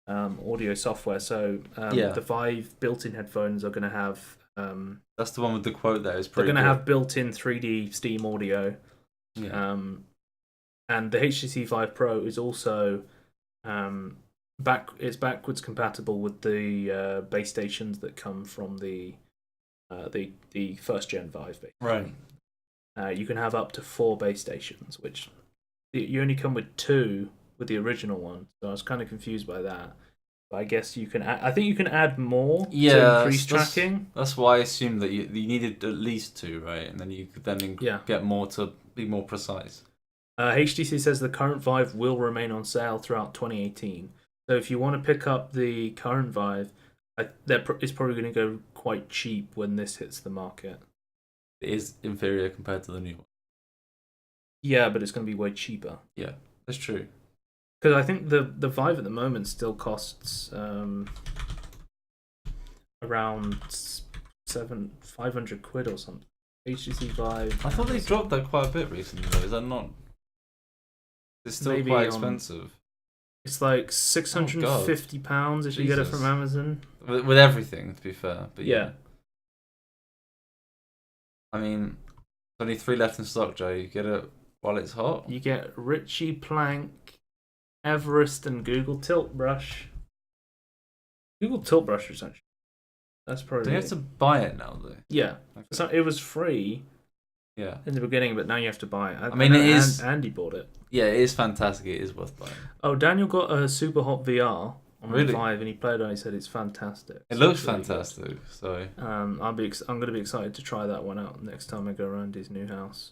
S1: audio software. So the Vive built-in headphones are going to have.
S2: That's the one with the quote there. Is pretty.
S1: They're going to have built-in 3D Steam audio.
S2: Yeah.
S1: And the HTC Vive Pro is also it's backwards compatible with the base stations that come from the first gen Vive. Basically.
S2: Right.
S1: You can have up to 4 base stations, which you only come with 2 with the original one. So I was kind of confused by that. But I guess you can. I think you can add more to increase tracking.
S2: That's why I assumed that you needed at least 2, right? And then you could then get more to be more precise.
S1: HTC says the current Vive will remain on sale throughout 2018. So if you want to pick up the current Vive, it's probably going to go quite cheap when this hits the market.
S2: It is inferior compared to the new one.
S1: Yeah, but it's going to be way cheaper.
S2: Yeah, that's true.
S1: Because I think the Vive at the moment still costs around 500 quid or something. HTC Vive.
S2: I thought they dropped that quite a bit recently, though. Is that not? It's still quite expensive.
S1: It's like £650 if you get it from Amazon.
S2: With everything, to be fair. But
S1: yeah.
S2: I mean, there's only 3 left in stock, Joe. You get it while it's hot.
S1: You get Ritchie Plank, Everest, and Google Tilt Brush. Google Tilt Brush is actually. That's probably.
S2: Do you have to buy it now, though?
S1: Yeah. Okay. So it was free.
S2: Yeah.
S1: In the beginning, but now you have to buy it.
S2: I mean, it is.
S1: Andy bought it.
S2: Yeah, it is fantastic. It is worth buying.
S1: Oh, Daniel got a Super Hot VR on
S2: really?
S1: Vive, and he played it. And he said it's fantastic.
S2: It looks really fantastic. Good. So.
S1: I'm going to be excited to try that one out next time I go around his new house.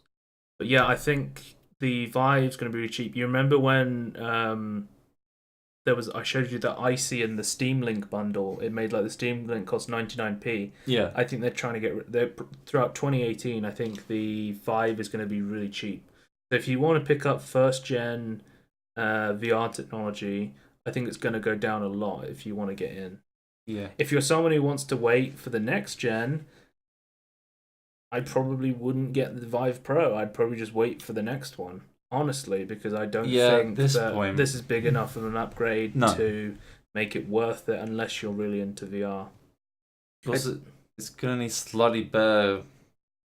S1: But yeah, I think the Vive's going to be really cheap. You remember when I showed you the Icy and the Steam Link bundle. It made like the Steam Link cost 99p.
S2: Yeah.
S1: I think they're trying to throughout 2018. I think the Vive is going to be really cheap. So if you want to pick up first gen VR technology, I think it's going to go down a lot if you want to get in.
S2: Yeah.
S1: If you're someone who wants to wait for the next gen, I probably wouldn't get the Vive Pro. I'd probably just wait for the next one. Honestly, because I don't think this is big enough of an upgrade to make it worth it unless you're really into VR.
S2: Plus, it's going to need slightly better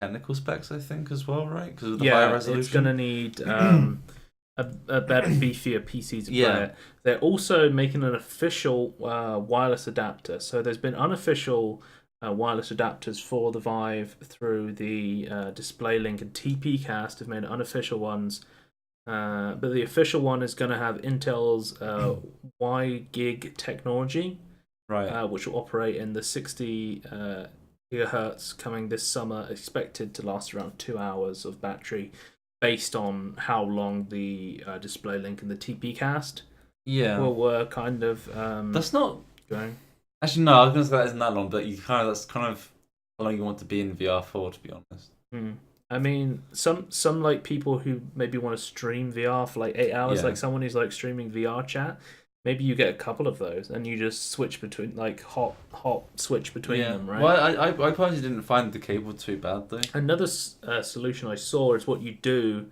S2: technical specs, I think, as well, right? Because of the higher resolution.
S1: It's going to need a better, beefier PC to play it. They're also making an official wireless adapter. So there's been unofficial wireless adapters for the Vive through the DisplayLink and TPcast have made unofficial ones. But the official one is going to have Intel's Y-Gig technology,
S2: right?
S1: Which will operate in the 60 gigahertz coming this summer, expected to last around 2 hours of battery, based on how long the DisplayLink and the TPcast were kind of.
S2: That's not
S1: going.
S2: Actually, no, I was going to say that isn't that long, but that's kind of how long you want to be in VR for, to be honest.
S1: I mean, some like people who maybe want to stream VR for like 8 hours, like someone who's like streaming VR chat. Maybe you get a couple of those and you just switch between, like hot switch between them, right?
S2: Well, I personally didn't find the cable too bad though.
S1: Another solution I saw is what you do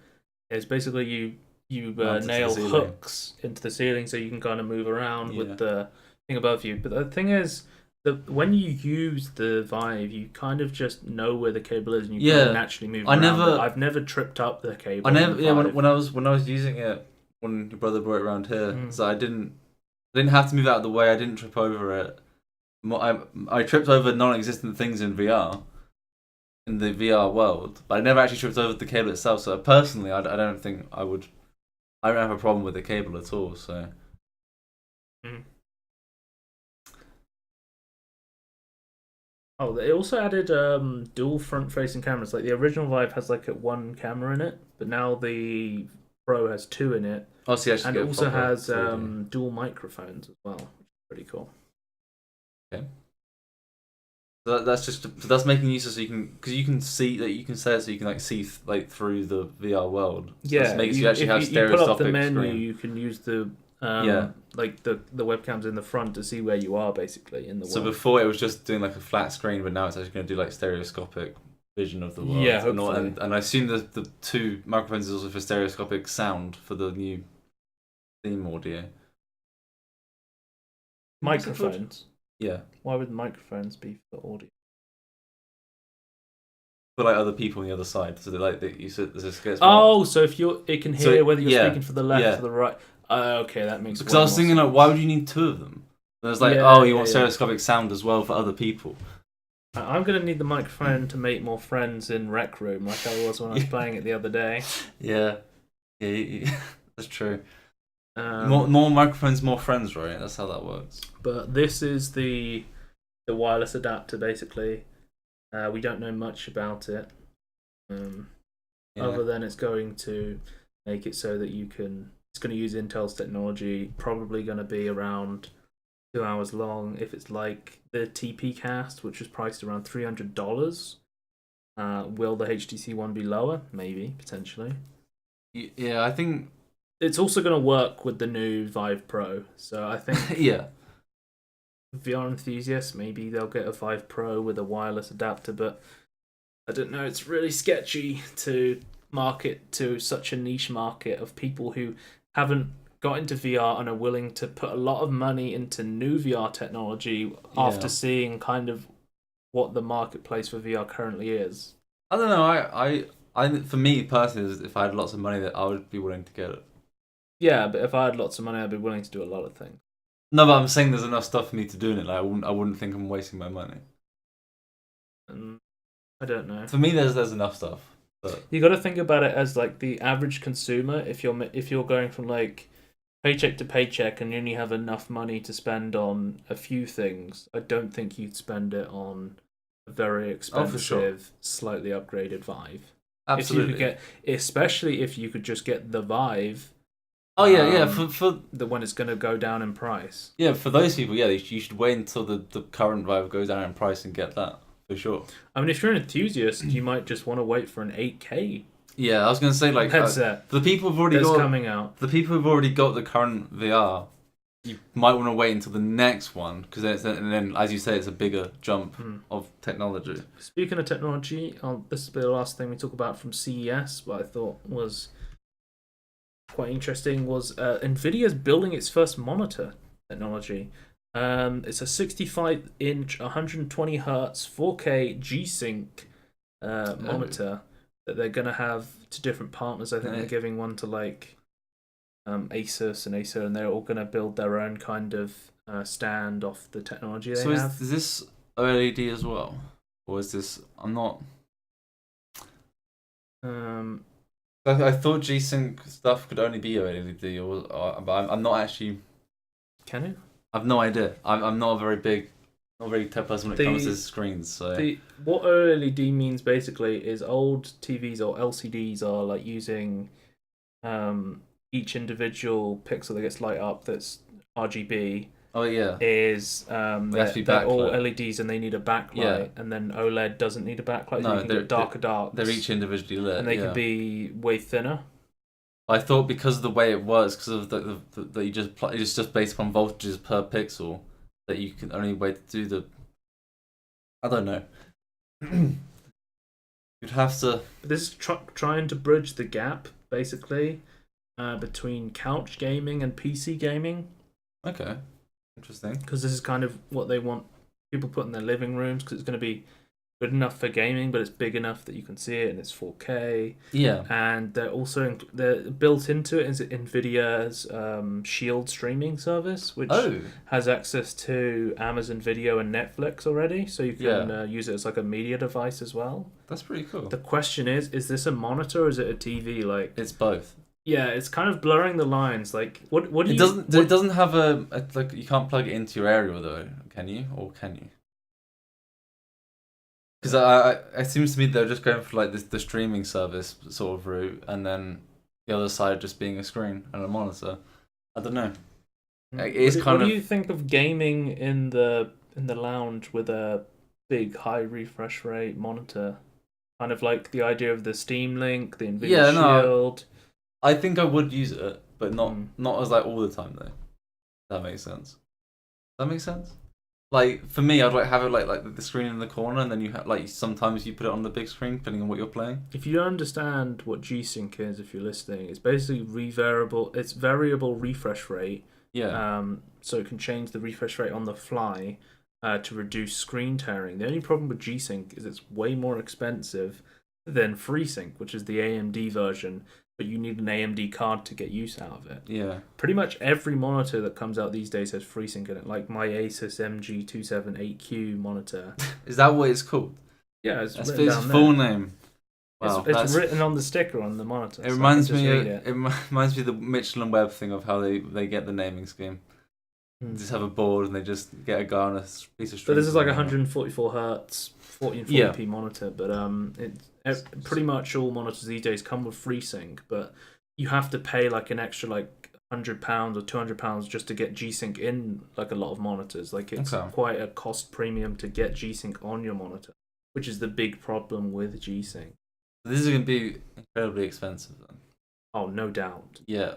S1: is basically you nail hooks into the ceiling so you can kind of move around with the thing above you. But the thing is, when you use the Vive, you kind of just know where the cable is, and you kind of naturally move around. I've never tripped up the cable.
S2: When I was using it when your brother brought it around here, so I didn't have to move out of the way. I didn't trip over it. I tripped over non-existent things in VR, in the VR world, but I never actually tripped over the cable itself. So personally, I don't think I would. I don't have a problem with the cable at all. So.
S1: Oh, they also added dual front-facing cameras. Like the original Vive has like one camera in it, but now the Pro has two in it.
S2: Oh, so and
S1: it also has dual microphones as well, which is pretty cool.
S2: Okay. So that's making use of, so you can, because you can see that, you can set it so you can like see like through the VR world. So
S1: yeah,
S2: makes you actually have stereoscopic.
S1: You put up the menu,
S2: screen.
S1: You can use the like the webcams in the front to see where you are basically in the world.
S2: So before it was just doing like a flat screen, but now it's actually going to do like stereoscopic vision of the world.
S1: Yeah, hopefully.
S2: And I assume the two microphones is also for stereoscopic sound for the new theme audio.
S1: Microphones.
S2: Yeah.
S1: Why would microphones be for audio?
S2: For like other people on the other side, so they like that you said there's a
S1: so if it can hear whether you're speaking for the left or the right. Okay, that makes.
S2: Because I was thinking, like, why would you need two of them? And I was like, you want stereoscopic sound as well for other people.
S1: I'm gonna need the microphone to make more friends in Rec Room, like I was when I was playing it the other day.
S2: Yeah, that's true. More microphones, more friends, right? That's how that works.
S1: But this is the wireless adapter, basically. We don't know much about it, other than it's going to make it so that you can. It's going to use Intel's technology. Probably going to be around 2 hours long. If it's like the TP Cast, which was priced around $300, will the HTC One be lower? Maybe, potentially.
S2: Yeah, I think
S1: it's also going to work with the new Vive Pro. So I think VR enthusiasts, maybe they'll get a Vive Pro with a wireless adapter, but I don't know. It's really sketchy to market to such a niche market of people who haven't got into VR and are willing to put a lot of money into new VR technology after seeing kind of what the marketplace for VR currently is.
S2: I don't know. I for me personally, if I had lots of money, that I would be willing to get it.
S1: Yeah, but if I had lots of money, I'd be willing to do a lot of things.
S2: No, but I'm saying there's enough stuff for me to do in it. Like I wouldn't think I'm wasting my money.
S1: I don't know.
S2: For me, there's enough stuff. But
S1: you got to think about it as like the average consumer. If you're going from like paycheck to paycheck and you only have enough money to spend on a few things, I don't think you'd spend it on a very expensive, slightly upgraded Vive.
S2: Absolutely.
S1: If you could especially if you could just get the Vive.
S2: Oh yeah. For
S1: the one it's going to go down in price.
S2: Yeah, for those people, you should wait until the current Vive goes down in price and get that. For sure.
S1: I mean, if you're an enthusiast, you might just want to wait for an 8K.
S2: Yeah, I was gonna say like
S1: headset.
S2: The people who've already
S1: coming out.
S2: The people who've already got the current VR, you might want to wait until the next one because then, as you say, it's a bigger jump of technology.
S1: Speaking of technology, this will be the last thing we talk about from CES. What I thought was quite interesting was Nvidia's building its first monitor technology. It's a 65-inch, 120 Hz, 4K G-Sync monitor that they're gonna have to different partners. I think they're giving one to like Asus and Acer, and they're all gonna build their own kind of stand off the technology they have.
S2: So is this OLED as well, or is this? I'm not. I thought G-Sync stuff could only be OLED, but I'm not actually.
S1: Can it?
S2: I've no idea. I'm not a very tech person when it comes to screens. So
S1: what OLED means basically is old TVs or LCDs are like using each individual pixel that gets light up that's RGB.
S2: Oh yeah.
S1: Is they're all LEDs and they need a backlight, and then OLED doesn't need a backlight. No, so they're darker.
S2: They're each individually lit,
S1: and they can be way thinner.
S2: I thought because of the way it works, because of the it's just based upon voltages per pixel, that you can only way to do the. I don't know. You'd have to.
S1: This is trying to bridge the gap basically between couch gaming and PC gaming.
S2: Okay, interesting.
S1: Because this is kind of what they want
S3: people put in their living rooms because it's going to be good enough for gaming, but it's big enough that you can see it and it's 4K.
S2: Yeah.
S3: And they're built into it is Nvidia's Shield streaming service, which has access to Amazon Video and Netflix already, so you can use it as like a media device as well.
S2: That's pretty cool.
S3: The question is this a monitor or is it a TV? Like,
S2: it's both.
S3: Yeah, it's kind of blurring the lines. Like, what do
S2: it
S3: you?
S2: It doesn't have a like, you can't plug it into your area though, can you? Or can you? Because it seems to me they're just going for like the streaming service sort of route, and then the other side just being a screen and a monitor. I don't know.
S3: What do you think of gaming in the lounge with a big high refresh rate monitor? Kind of like the idea of the Steam Link, the Nvidia Shield.
S2: I think I would use it, but not as like all the time though. That makes sense. Does that make sense? Like, for me, I'd like have it like the screen in the corner, and then you have like sometimes you put it on the big screen depending on what you're playing.
S3: If you don't understand what G-Sync is, if you're listening, it's basically variable refresh rate.
S2: Yeah.
S3: So it can change the refresh rate on the fly to reduce screen tearing. The only problem with G-Sync is it's way more expensive than FreeSync, which is the AMD version. But you need an AMD card to get use out of it.
S2: Yeah.
S3: Pretty much every monitor that comes out these days has FreeSync in it, like my Asus MG278Q monitor.
S2: Is that what it's called?
S3: Yeah, it's
S2: written down there. Full name.
S3: Wow, it's written on the sticker on the monitor.
S2: It reminds me. It reminds me of the Michelin Web thing of how they get the naming scheme. They just have a board and they just get a guy on a piece of string.
S3: So this is like 144 hertz, 1440p monitor, but pretty much all monitors these days come with FreeSync, but you have to pay like an extra like £100 or £200 just to get G-Sync in like a lot of monitors. Like it's quite a cost premium to get G-Sync on your monitor, which is the big problem with G-Sync.
S2: This is going to be incredibly expensive then.
S3: Oh, no doubt.
S2: Yeah.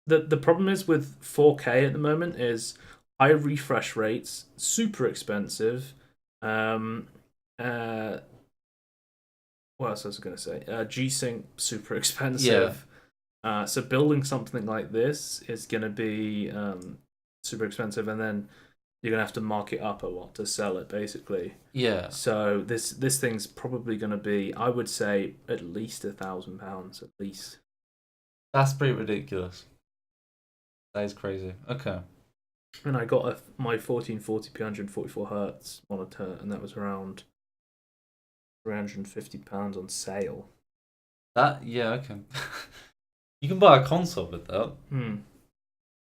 S3: The problem is with 4K at the moment is high refresh rates, super expensive. What else was I going to say? G-Sync, super expensive. Yeah. So building something like this is going to be super expensive, and then you're going to have to mark it up a lot to sell it, basically.
S2: Yeah.
S3: So this thing's probably going to be, I would say, at least £1,000, at least.
S2: That's pretty ridiculous. That is crazy. Okay.
S3: And I got my 1440p 144 hertz monitor, and that was around £350 on sale.
S2: Okay. You can buy a console with that.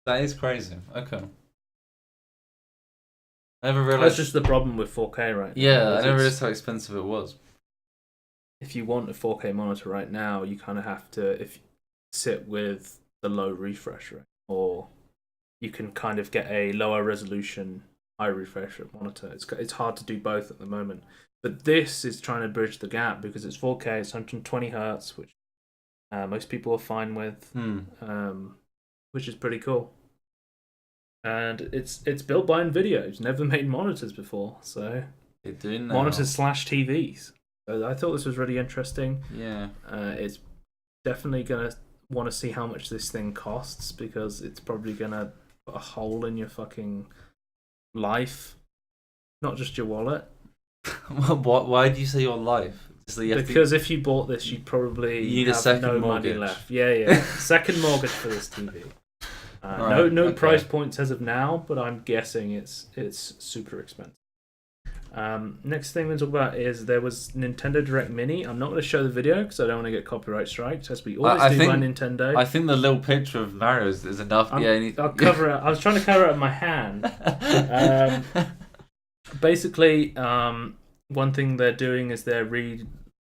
S2: That is crazy. Okay. I never realized.
S3: That's just the problem with 4K right now.
S2: Yeah, I never realized how expensive it was.
S3: If you want a 4K monitor right now, you kind of have to sit with the low refresh rate, or you can kind of get a lower resolution, high refresh rate monitor. It's hard to do both at the moment. But this is trying to bridge the gap because it's 4K, it's 120 hertz, which most people are fine with, which is pretty cool. And it's built by Nvidia, who's never made monitors before, so
S2: they do now.
S3: Monitors / TVs. So I thought this was really interesting.
S2: Yeah.
S3: It's definitely gonna want to see how much this thing costs, because it's probably gonna put a hole in your fucking life, not just your wallet.
S2: Why do you say your life?
S3: Because if you bought this, you'd probably
S2: need a second mortgage.
S3: Money left. Yeah. Second mortgage for this TV. No price points as of now, but I'm guessing it's super expensive. Next thing we'll talk about is there was Nintendo Direct Mini. I'm not going to show the video because I don't want to get copyright striked, as we always do by Nintendo.
S2: I think the little picture of Mario is enough.
S3: I'll cover it. I was trying to cover it with my hand. Basically, one thing they're doing is they're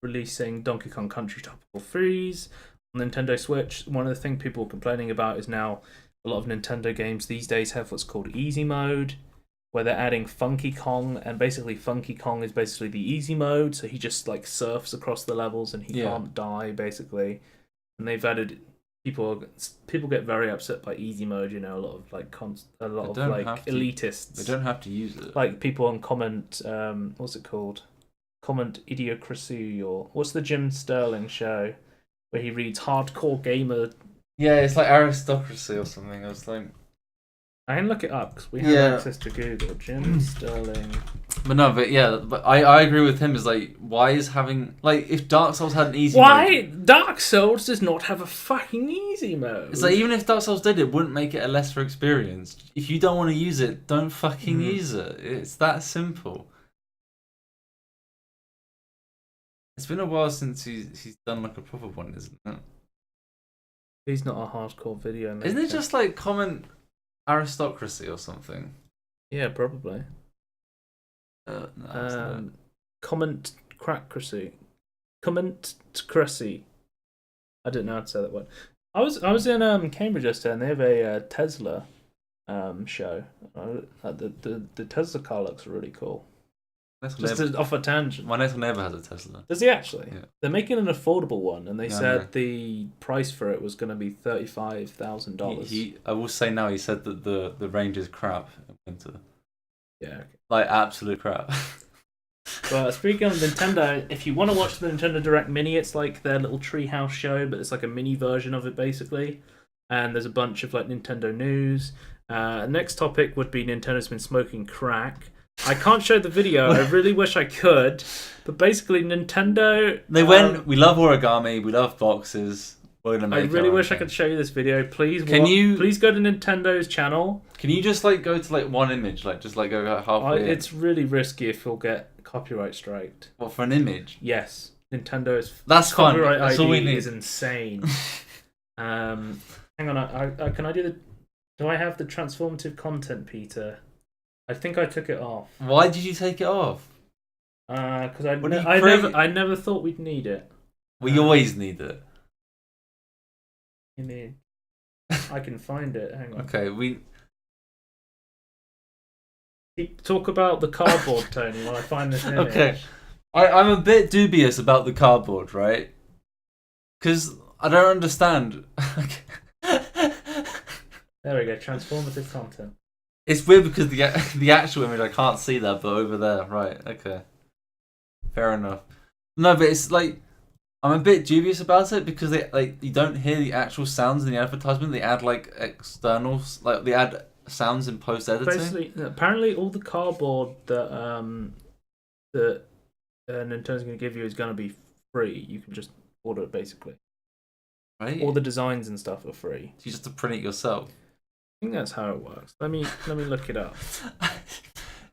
S3: releasing Donkey Kong Country Tropical Freeze on Nintendo Switch. One of the things people are complaining about is now a lot of Nintendo games these days have what's called easy mode, where they're adding Funky Kong, and basically Funky Kong is basically the easy mode, so he just like surfs across the levels and he can't die, basically. And they've added people get very upset by easy mode, a lot of like elitists.
S2: They don't have to use it.
S3: Like people on comment, what's it called? Comment Idiocracy, or what's the Jim Sterling show where he reads hardcore gamer.
S2: Yeah, it's like Aristocracy or something. I was like,
S3: I can look it up because we have access to Google. Jim Sterling.
S2: But no, but I agree with him. Is like, why is having like if Dark Souls had an easy
S3: Why
S2: mode,
S3: Dark Souls does not have a fucking easy mode?
S2: it's like even if Dark Souls did, it wouldn't make it a lesser experience. If you don't want to use it, don't fucking use it. It's that simple. It's been a while since he's done like a proper one, isn't it?
S3: He's not a hardcore video maker.
S2: Isn't it just like comment aristocracy or something?
S3: Yeah, probably.
S2: No,
S3: Comment crackcracy. Commentcracy. I didn't know how to say that word. I was in Cambridge yesterday and they have a Tesla show. The Tesla car looks really cool. Just off a tangent.
S2: My next neighbour has a Tesla.
S3: Does he actually?
S2: Yeah.
S3: They're making an affordable one, and they said the price for it was going to be $35,000.
S2: I will say now, he said that the range is crap in winter.
S3: Yeah. Okay.
S2: Like absolute crap.
S3: But speaking of Nintendo, if you want to watch the Nintendo Direct Mini, it's like their little treehouse show, but it's like a mini version of it basically. And there's a bunch of like Nintendo news. Next topic would be Nintendo's been smoking crack. I can't show the video. I really wish I could, but basically Nintendo.
S2: They went. We love origami. We love boxes. We're gonna make.
S3: I really wish I could show you this video. Please,
S2: you
S3: please go to Nintendo's channel?
S2: Can you just like go to like one image, like just like go halfway?
S3: It's really risky if you'll get copyright striked.
S2: What, for an image?
S3: Yes, Nintendo's
S2: That's fun.
S3: copyright
S2: That's all we
S3: ID
S2: need.
S3: is insane. Hang on, I can I do the? Do I have the transformative content, Peter? I think I took it off.
S2: Why did you take it off?
S3: Because I never thought we'd need it.
S2: We always need it.
S3: I can find it. Hang on.
S2: Okay,
S3: Talk about the cardboard, Tony, while I find this image.
S2: Okay. I'm a bit dubious about the cardboard, right? Because I don't understand.
S3: There we go, transformative content.
S2: It's weird because the actual image I can't see that, but over there, right? Okay, fair enough. No, but it's like I'm a bit dubious about it because you don't hear the actual sounds in the advertisement. They add like externals, like they add sounds in post editing.
S3: Basically, apparently, all the cardboard that Nintendo's going to give you is going to be free. You can just order it basically.
S2: Right.
S3: All the designs and stuff are free.
S2: You just have to print it yourself.
S3: I think that's how it works. Let me look it up.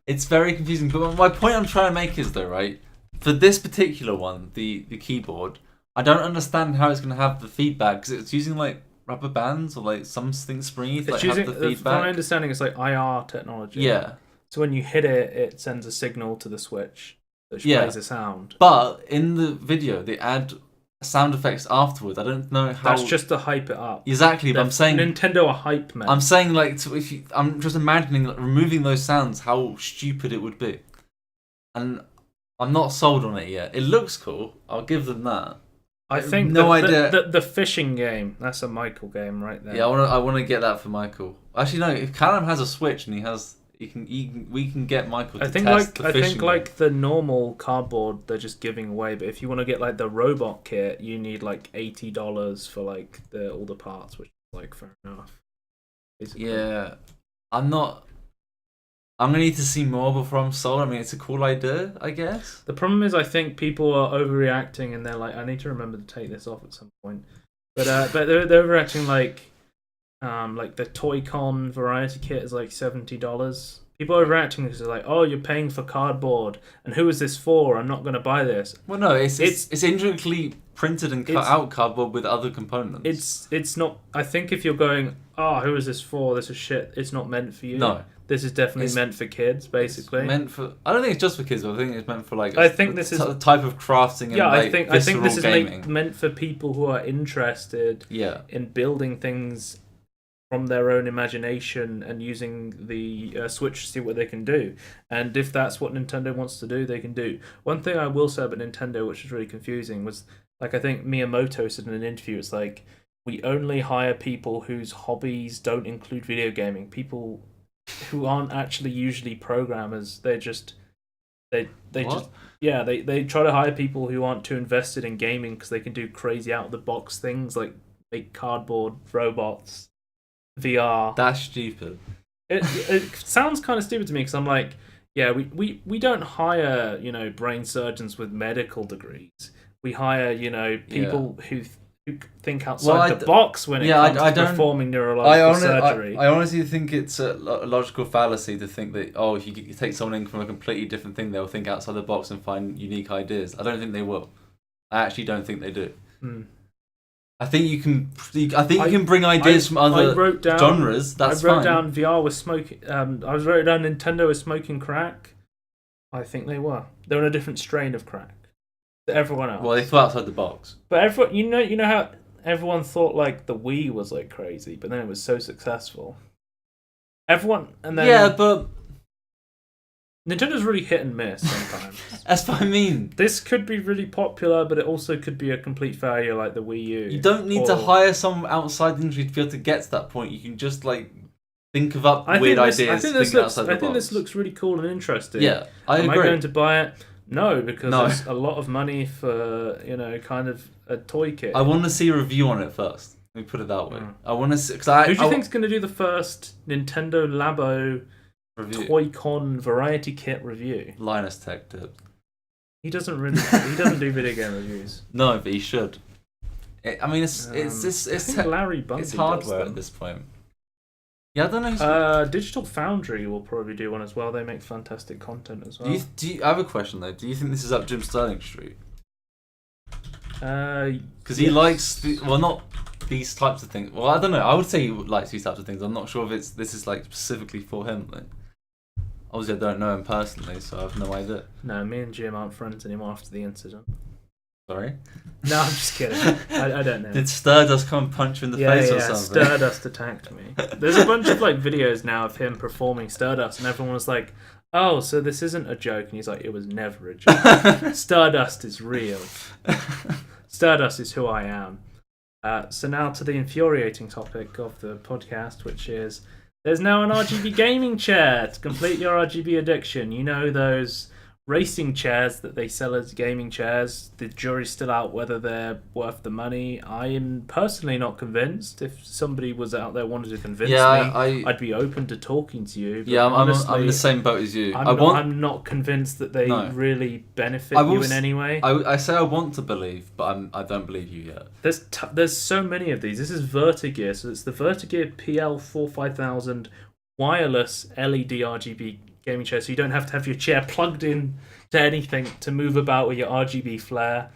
S2: It's very confusing, but my point I'm trying to make is though, right? For this particular one, the keyboard, I don't understand how it's going to have the feedback because it's using like rubber bands or like something springy to like, have the feedback.
S3: From my understanding, it's like IR technology.
S2: Yeah.
S3: So when you hit it, it sends a signal to the Switch that plays a sound.
S2: But in the video, they add sound effects afterwards. I don't know how.
S3: That's just to hype it up.
S2: Exactly, but I'm saying
S3: Nintendo are hype men.
S2: I'm saying like I'm just imagining like, removing those sounds, how stupid it would be, and I'm not sold on it yet. It looks cool. I'll give them that.
S3: I think the fishing game. That's a Michael game right there.
S2: Yeah, I want to get that for Michael. Actually, no. If Callum has a Switch and we can get Michael to test the fishing game.
S3: Like the normal cardboard they're just giving away, but if you want to get like the robot kit, you need like $80 for like all the parts, which is like fair enough. Basically.
S2: Yeah, I'm gonna need to see more before I'm sold. I mean, it's a cool idea, I guess.
S3: The problem is, I think people are overreacting, and they're like, "I need to remember to take this off at some point." But they're overreacting like the Toy-Con variety kit is like $70. People are overreacting because they're like, "Oh, you're paying for cardboard, and who is this for? I'm not going to buy this."
S2: Well, no, it's intricately printed and cut out cardboard with other components.
S3: It's not. I think if you're going, "Oh, who is this for? This is shit," it's not meant for you.
S2: No.
S3: This is definitely meant for kids, basically.
S2: Meant for. I don't think it's just for kids, but I think it's meant for like.
S3: I think this is
S2: a type of crafting. And
S3: I think this is
S2: gaming.
S3: meant for people who are interested. In building things from their own imagination and using the Switch to see what they can do. And if that's what Nintendo wants to do, they can do. One thing I will say about Nintendo, which is really confusing, was like I think Miyamoto said in an interview, it's like we only hire people whose hobbies don't include video gaming. People who aren't actually usually programmers. They try to hire people who aren't too invested in gaming because they can do crazy out of the box things like make cardboard robots, VR.
S2: That's stupid.
S3: it sounds kind of stupid to me because I'm like, yeah, we don't hire brain surgeons with medical degrees. We hire people who think outside the box when it comes to performing neurological surgery.
S2: I honestly think it's a logical fallacy to think that if you take someone in from a completely different thing, they'll think outside the box and find unique ideas. I don't think they will. I actually don't think they do. I think you can. I think you can bring ideas from other genres. That's fine.
S3: I wrote down VR was smoking. I wrote down Nintendo was smoking crack. I think they were. They're on a different strain of crack than everyone else.
S2: Well, they thought outside the box.
S3: But everyone, you know how everyone thought like the Wii was like crazy, but then it was so successful. Everyone, and then
S2: but
S3: Nintendo's really hit and miss sometimes.
S2: That's what I mean.
S3: This could be really popular, but it also could be a complete failure like the Wii U.
S2: You don't need to hire someone outside the industry to be able to get to that point. You can just think of weird ideas. I think
S3: this looks really cool and interesting.
S2: Yeah, I agree.
S3: Am I going to buy it? No, because it's a lot of money for kind of a toy kit.
S2: I want to see a review on it first. Let me put it that way. I want to see. Who
S3: do you think's going to do the first Nintendo Labo Toy-Con variety kit review?
S2: Linus Tech did.
S3: He doesn't do video game reviews.
S2: No, but he should. It's
S3: Larry Bundy.
S2: It's hardware at this point. Yeah, I don't know.
S3: Digital Foundry will probably do one as well. They make fantastic content as well.
S2: I have a question though. Do you think this is up Jim Sterling Street? Because he likes not these types of things. Well, I don't know. I would say he likes these types of things. I'm not sure if this is specifically for him. Obviously, I don't know him personally, so I have no idea.
S3: No, me and Jim aren't friends anymore after the incident.
S2: Sorry?
S3: No, I'm just kidding. I don't know.
S2: Did Stardust come and punch you in the face or something?
S3: Stardust attacked me. There's a bunch of videos now of him performing Stardust, and everyone was like, "Oh, so this isn't a joke?" And he's like, "It was never a joke. Stardust is real. Stardust is who I am." So now to the infuriating topic of the podcast, which is there's now an RGB gaming chair to complete your RGB addiction. You know those racing chairs that they sell as gaming chairs. The jury's still out whether they're worth the money. I am personally not convinced. If somebody was out there wanted to convince me, I'd be open to talking to you.
S2: But honestly, I'm the same boat as you.
S3: I'm not convinced that they really benefit you in any way.
S2: I say I want to believe, but I don't believe you yet.
S3: There's so many of these. This is Vertigear, so it's the Vertigear PL45000 wireless LED RGB gaming chair, so you don't have to have your chair plugged in to anything to move about with your RGB flare.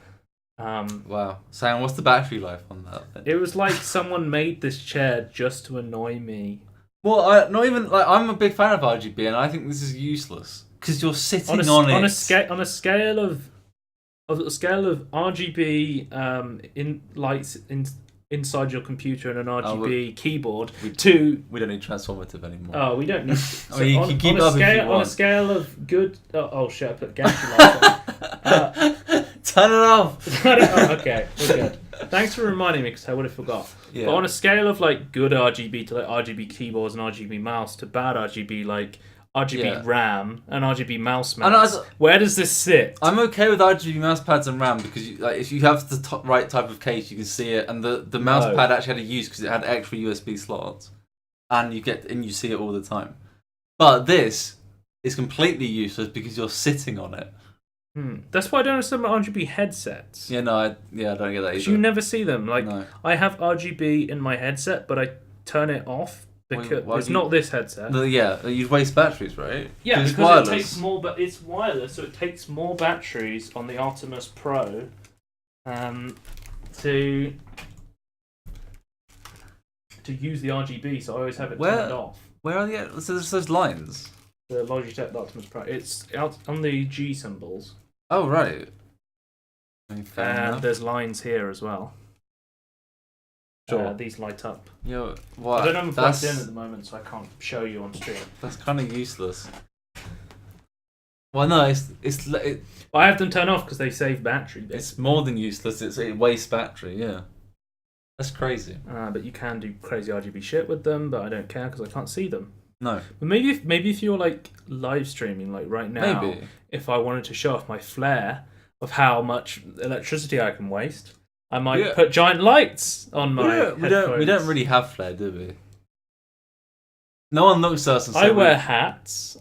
S2: Wow. Sam, what's the battery life on that?
S3: It was like someone made this chair just to annoy me.
S2: Well, I'm a big fan of RGB, and I think this is useless because you're sitting on it.
S3: On a scale of RGB in lights inside your computer and an RGB keyboard
S2: we don't need transformative anymore.
S3: Oh, we don't need.
S2: So you can keep up if you want.
S3: On a scale of good. Oh shit! I put gantry lights on.
S2: Turn it off.
S3: Okay, we're good. Thanks for reminding me because I would have forgot.
S2: Yeah.
S3: But on a scale of good RGB to RGB keyboards and RGB mouse to bad RGB RGB RAM and RGB mouse pads. Where does this sit?
S2: I'm okay with RGB mouse pads and RAM because if you have the right type of case, you can see it, and the mouse pad actually had a use because it had extra USB slots, and you see it all the time. But this is completely useless because you're sitting on it.
S3: That's why I don't understand RGB headsets.
S2: I don't get that either.
S3: You never see them.
S2: No.
S3: I have RGB in my headset, but I turn it off. Because it's not this headset.
S2: You'd waste batteries, right?
S3: Yeah, because it takes more. But it's wireless, so it takes more batteries on the Optimus Pro, to use the RGB. So I always have it turned off.
S2: Where are the? So there's those lines.
S3: The Logitech Optimus Pro. It's out on the G symbols.
S2: Oh right.
S3: And there's lines here as well. Sure. These light up.
S2: Yeah, what?
S3: I don't know if I'm plugged in at the moment, so I can't show you on stream.
S2: That's kind of useless. Well, no,
S3: I have them turn off because they save battery. Basically.
S2: It's more than useless. It wastes battery. Yeah, that's crazy.
S3: But you can do crazy RGB shit with them, but I don't care because I can't see them.
S2: No.
S3: But maybe if you're live streaming right now, if I wanted to show off my flair of how much electricity I can waste. I might put giant lights on my headphones.
S2: We don't really have flare, do we? No one looks at us and
S3: I
S2: says
S3: wear hats.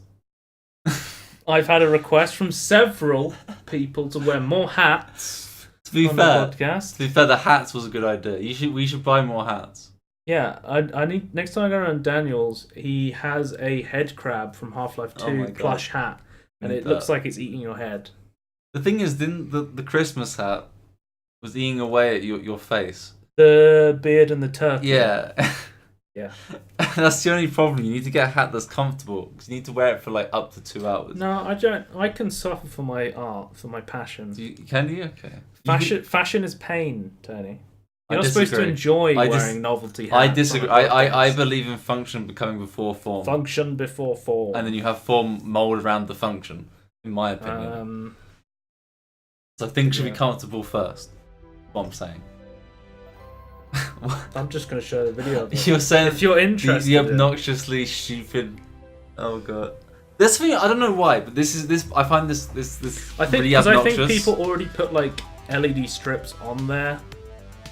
S3: I've had a request from several people to wear more hats.
S2: To be
S3: on
S2: fair,
S3: the podcast.
S2: to be fair, the hats was a good idea. We should buy more hats.
S3: Yeah, I need next time I go around Daniel's, he has a head crab from Half-Life 2 plush hat, and it looks like it's eating your head.
S2: The thing is, didn't the Christmas hat was eating away at your face?
S3: The beard and the turkey.
S2: Yeah.
S3: Yeah.
S2: That's the only problem. You need to get a hat that's comfortable because you need to wear it for like up to 2 hours.
S3: No, I don't. I can suffer for my art, for my passion.
S2: Can you? Okay.
S3: Fashion is pain, Tony. You're not
S2: disagree.
S3: supposed to enjoy wearing novelty hats.
S2: I disagree. I believe in function becoming before form.
S3: Function before form.
S2: And then you have form mold around the function, in my opinion. So things should be comfortable first. What I'm saying.
S3: I'm just going to show the video of it.
S2: You're saying
S3: if you're interested,
S2: the obnoxiously stupid. Oh god. This thing, I don't know why, but this. I find this
S3: I think
S2: really obnoxious.
S3: I think people already put like LED strips on there.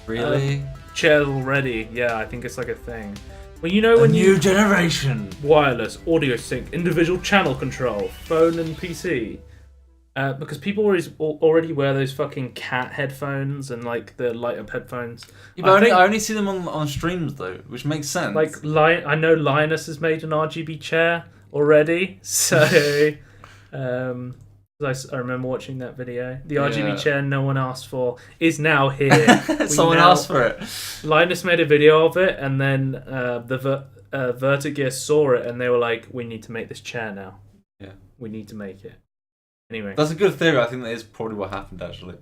S2: Really?
S3: Chairs already. Yeah, I think it's like a thing. Well, you know when
S2: new generation
S3: wireless audio sync, individual channel control, phone and PC. Because people already wear those fucking cat headphones and like the light up headphones.
S2: Yeah, but I only see them on streams though, which makes sense.
S3: Like I know Linus has made an RGB chair already, so I remember watching that video. The RGB chair no one asked for is now here.
S2: Someone asked for it.
S3: Linus made a video of it, and then the Vertigear saw it, and they were like, "We need to make this chair now.
S2: Yeah,
S3: we need to make it." Anyway,
S2: that's a good theory. I think that is probably what happened actually.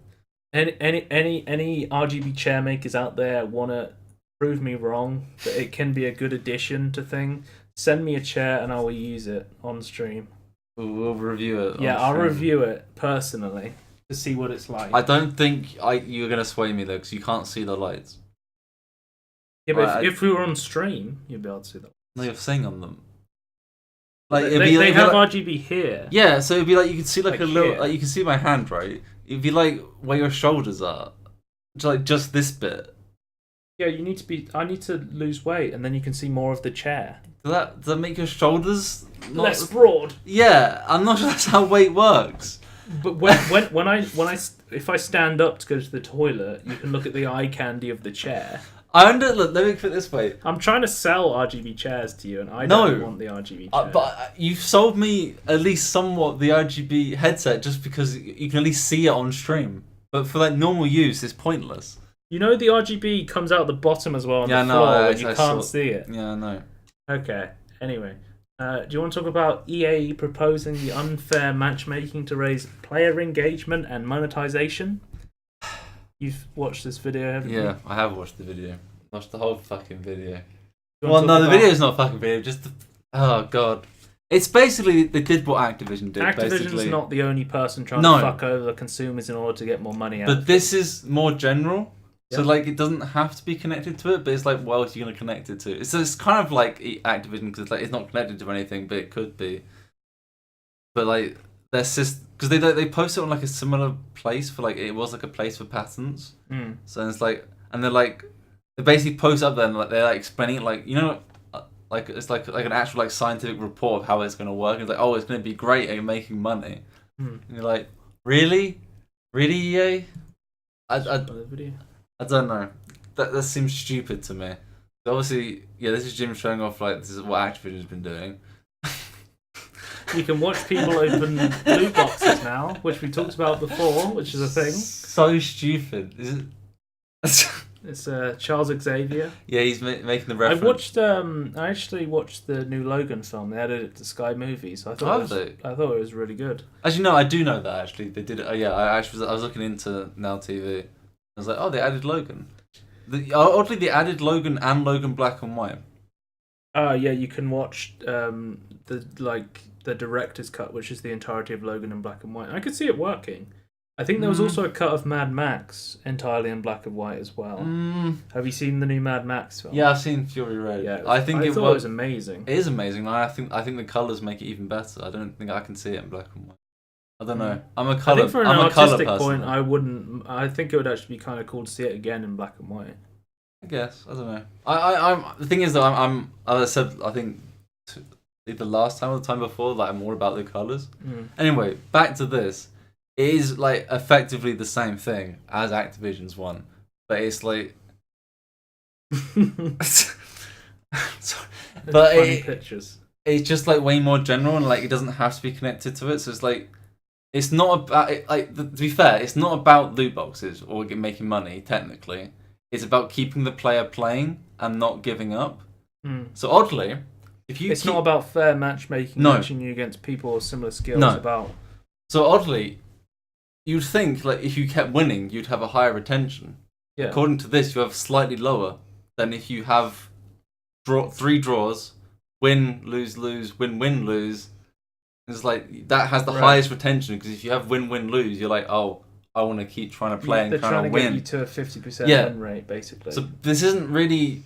S3: Any RGB chair makers out there want to prove me wrong that it can be a good addition to thing? Send me a chair and I will use it on stream.
S2: We'll review it.
S3: Yeah, I'll review it personally to see what it's like.
S2: I don't think you're gonna sway me though, because you can't see the lights.
S3: Yeah, but if we were on stream, you'd be able to see that.
S2: No, you're saying on them.
S3: Like they have RGB here.
S2: Yeah, so it'd be like you could see like a little,
S3: here.
S2: like you can see my hand, right? It'd be like where your shoulders are, like just this bit.
S3: Yeah, you need to be. I need to lose weight, and then you can see more of the chair.
S2: Does that make your shoulders
S3: less broad?
S2: Yeah, I'm not sure that's how weight works.
S3: But if I stand up to go to the toilet, you can look at the eye candy of the chair.
S2: Look, let me put it this way.
S3: I'm trying to sell RGB chairs to you, and I don't want the RGB chair.
S2: But you've sold me at least somewhat the RGB headset just because you can at least see it on stream. But for like normal use, it's pointless.
S3: You know the RGB comes out the bottom as well on the floor, and you can't see it.
S2: Yeah, I know.
S3: Okay. Anyway, do you want to talk about EA proposing the unfair matchmaking to raise player engagement and monetization? You've watched this video, haven't you?
S2: Yeah, I have watched the video. Watched the whole fucking video. Well, no, the video's not fucking video. Just oh god, it's basically they did what Activision did.
S3: Activision's not the only person trying to fuck over consumers in order to get more money out.
S2: But this is more general. So like it doesn't have to be connected to it, but it's like what else are you gonna connect it to? It's kind of like Activision because like it's not connected to anything, but it could be. But like their system, because they post it on like a similar place for like it was like a place for patents. So it's like, and they're like they basically post up there and like they're like explaining it like like it's like an actual like scientific report of how it's gonna work. It's like it's gonna be great at making money. And you're like really EA? I don't know. That seems stupid to me. So obviously, this is Jim showing off like this is what Activision's been doing.
S3: You can watch people open loot boxes now, which we talked about before, which is a thing.
S2: So stupid. Is it?
S3: It's Charles Xavier.
S2: Yeah, he's making the reference.
S3: I actually watched the new Logan film. They added it to Sky Movies. So I thought it was really good.
S2: Actually, no, I do know that. Actually, they did it. I was looking into Now TV. I was like, they added Logan. Oddly, they added Logan and Logan Black and White.
S3: Yeah, you can watch the director's cut, which is the entirety of Logan in black and white. I could see it working. I think there was also a cut of Mad Max entirely in black and white as well. Have you seen the new Mad Max film?
S2: Yeah, I've seen Fury Road.
S3: Yeah, I thought it was amazing.
S2: It is amazing. I think the colours make it even better. I don't think I can see it in black and white. I don't know. I think
S3: for an artistic point, I wouldn't. I think it would actually be kind of cool to see it again in black and white.
S2: I guess I don't know. I'm the thing is though, I'm as I said, I think either last time or the time before, like more about the colours.
S3: Mm.
S2: Anyway, back to this. It is like effectively the same thing as Activision's one, but it's like. But
S3: funny pictures.
S2: It's just like way more general and like it doesn't have to be connected to it. So it's like it's not about it, like to be fair, it's not about loot boxes or making money. Technically, it's about keeping the player playing and not giving up.
S3: Mm.
S2: So oddly, if you
S3: it's not about fair matchmaking, matching you against people with similar skills.
S2: No.
S3: About
S2: so oddly, you'd think like if you kept winning, you'd have a higher retention.
S3: Yeah.
S2: According to this, you have slightly lower than if you have 3 draws, win, lose, win, lose. It's like that has the highest retention because if you have win, lose, you're like, oh, I want to keep trying to play and trying to win.
S3: Get you to a 50% win rate, basically.
S2: So this isn't really.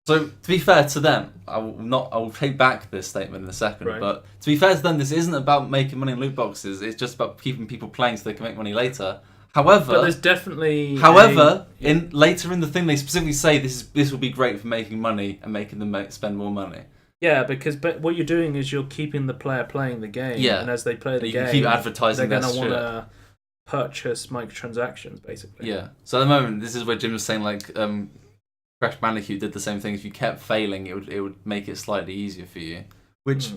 S2: So to be fair to them, I will take back this statement in a second.
S3: Right.
S2: But to be fair to them, this isn't about making money in loot boxes. It's just about keeping people playing so they can make money later. However,
S3: but there's definitely.
S2: Later in the thing, they specifically say this will be great for making money and making them spend more money.
S3: Yeah, because what you're doing is you're keeping the player playing the game.
S2: Yeah.
S3: And as they play the
S2: you
S3: game,
S2: can keep advertising
S3: they're
S2: that
S3: going to
S2: shit.
S3: want to purchase microtransactions, basically.
S2: Yeah. So at the moment, this is where Jim was saying like Crash Bandicoot did the same thing. If you kept failing, it would make it slightly easier for you. Which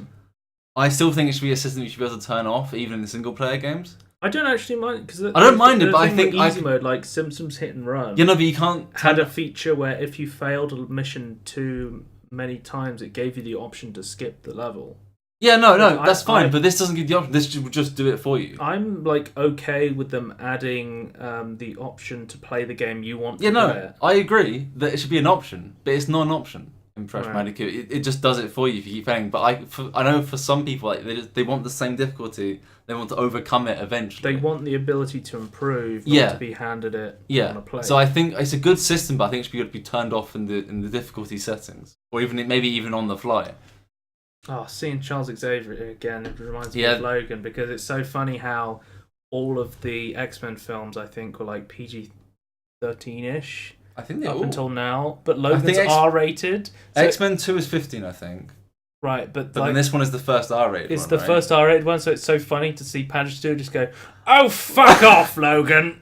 S2: I still think it should be a system you should be able to turn off, even in the single player games.
S3: I don't actually mind because
S2: I don't mind it, but I think
S3: easy mode like Simpsons Hit and Run.
S2: You know, but you can't
S3: had a feature where if you failed a mission too many times, it gave you the option to skip the level.
S2: Yeah, no, that's fine. But this doesn't give the option. This will just do it for you.
S3: I'm like okay with them adding the option to play the game you want.
S2: Yeah,
S3: to play.
S2: I agree that it should be an option, but it's not an option in Crash Bandicoot. It just does it for you if you keep playing. But I know for some people like they want the same difficulty. They want to overcome it eventually.
S3: They want the ability to improve, not to be handed it on a plate.
S2: So I think it's a good system, but I think it should be turned off in the difficulty settings, or maybe even on the fly.
S3: Oh, seeing Charles Xavier again, it reminds me of Logan because it's so funny how all of the X-Men films I think were like PG-13-ish.
S2: I think they
S3: up until now, but Logan's R-rated.
S2: So X-Men 2 is 15, I think.
S3: Right, but
S2: then this one is the first R-rated one.
S3: It's the first R-rated one, so it's so funny to see Padgett just go, "Oh, fuck off, Logan!"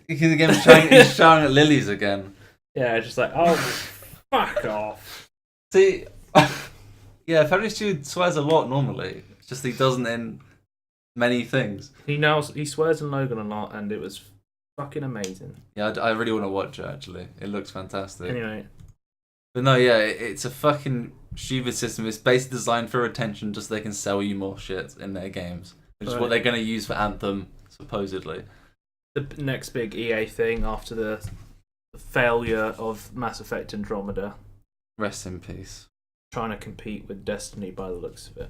S2: Because again, he's shouting at lilies again.
S3: Yeah, just like, "Oh, fuck off."
S2: See, yeah, Padgett swears a lot normally. It's just he doesn't in many things.
S3: He swears in Logan a lot, and it was fucking amazing.
S2: Yeah, I really want to watch it. Actually, it looks fantastic.
S3: Anyway.
S2: But no, yeah, it's a fucking stupid system. It's basically designed for retention just so they can sell you more shit in their games. Which is what they're going to use for Anthem, supposedly.
S3: The next big EA thing after the failure of Mass Effect Andromeda.
S2: Rest in peace.
S3: Trying to compete with Destiny by the looks of it.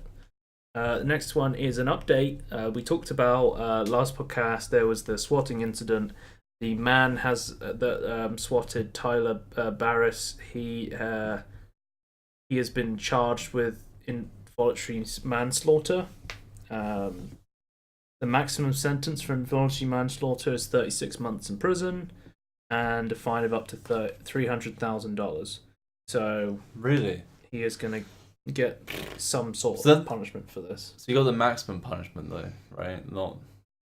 S3: The next one is an update. We talked about last podcast, there was the swatting incident. The man that swatted Tyler Barris. He has been charged with involuntary manslaughter. The maximum sentence for involuntary manslaughter is 36 months in prison and a fine of up to $300,000. So
S2: really,
S3: he is going to get some sort of punishment for this.
S2: So you got the maximum punishment though, right? Not.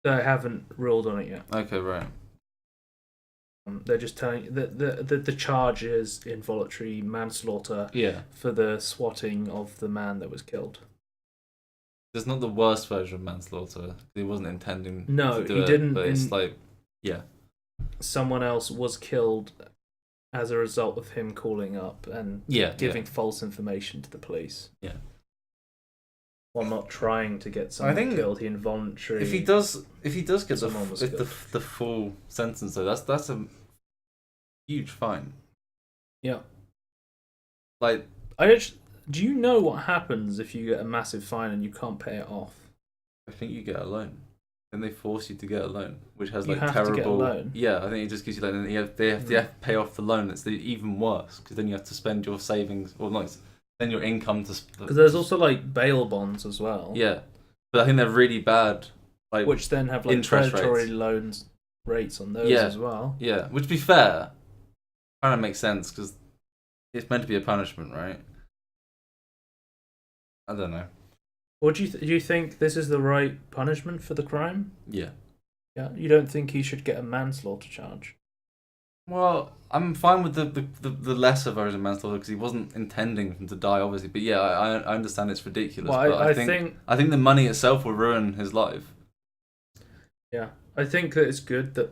S3: They haven't ruled on it yet.
S2: Okay, right.
S3: They're just telling the charge is involuntary manslaughter for the swatting of the man that was killed.
S2: It's not the worst version of manslaughter. He wasn't intending
S3: to
S2: do
S3: he
S2: it,
S3: didn't.
S2: But it's like,
S3: someone else was killed as a result of him calling up and giving false information to the police.
S2: Yeah.
S3: While not trying to get someone killed, he involuntarily.
S2: If he does get the full sentence though, that's a huge fine.
S3: Yeah.
S2: Like,
S3: do you know what happens if you get a massive fine and you can't pay it off?
S2: I think you get a loan. Then they force you to get a loan, which has
S3: you
S2: like
S3: have
S2: terrible.
S3: To get a loan.
S2: Yeah, I think it just gives you like. Then they have to pay off the loan. It's even worse because then you have to spend your savings or not. Then your income to.
S3: Because there's also like bail bonds as well.
S2: Yeah, but I think they're really bad. Like,
S3: which then have like predatory loans rates on those as well.
S2: Yeah, which to be fair, kind of makes sense because it's meant to be a punishment, right? I don't know.
S3: What do you think this is the right punishment for the crime?
S2: Yeah.
S3: Yeah, you don't think he should get a manslaughter charge?
S2: Well, I'm fine with the lesser version of manslaughter because he wasn't intending him to die, obviously. But yeah, I understand it's ridiculous.
S3: Well,
S2: but
S3: I think
S2: the money itself will ruin his life.
S3: Yeah, I think that it's good that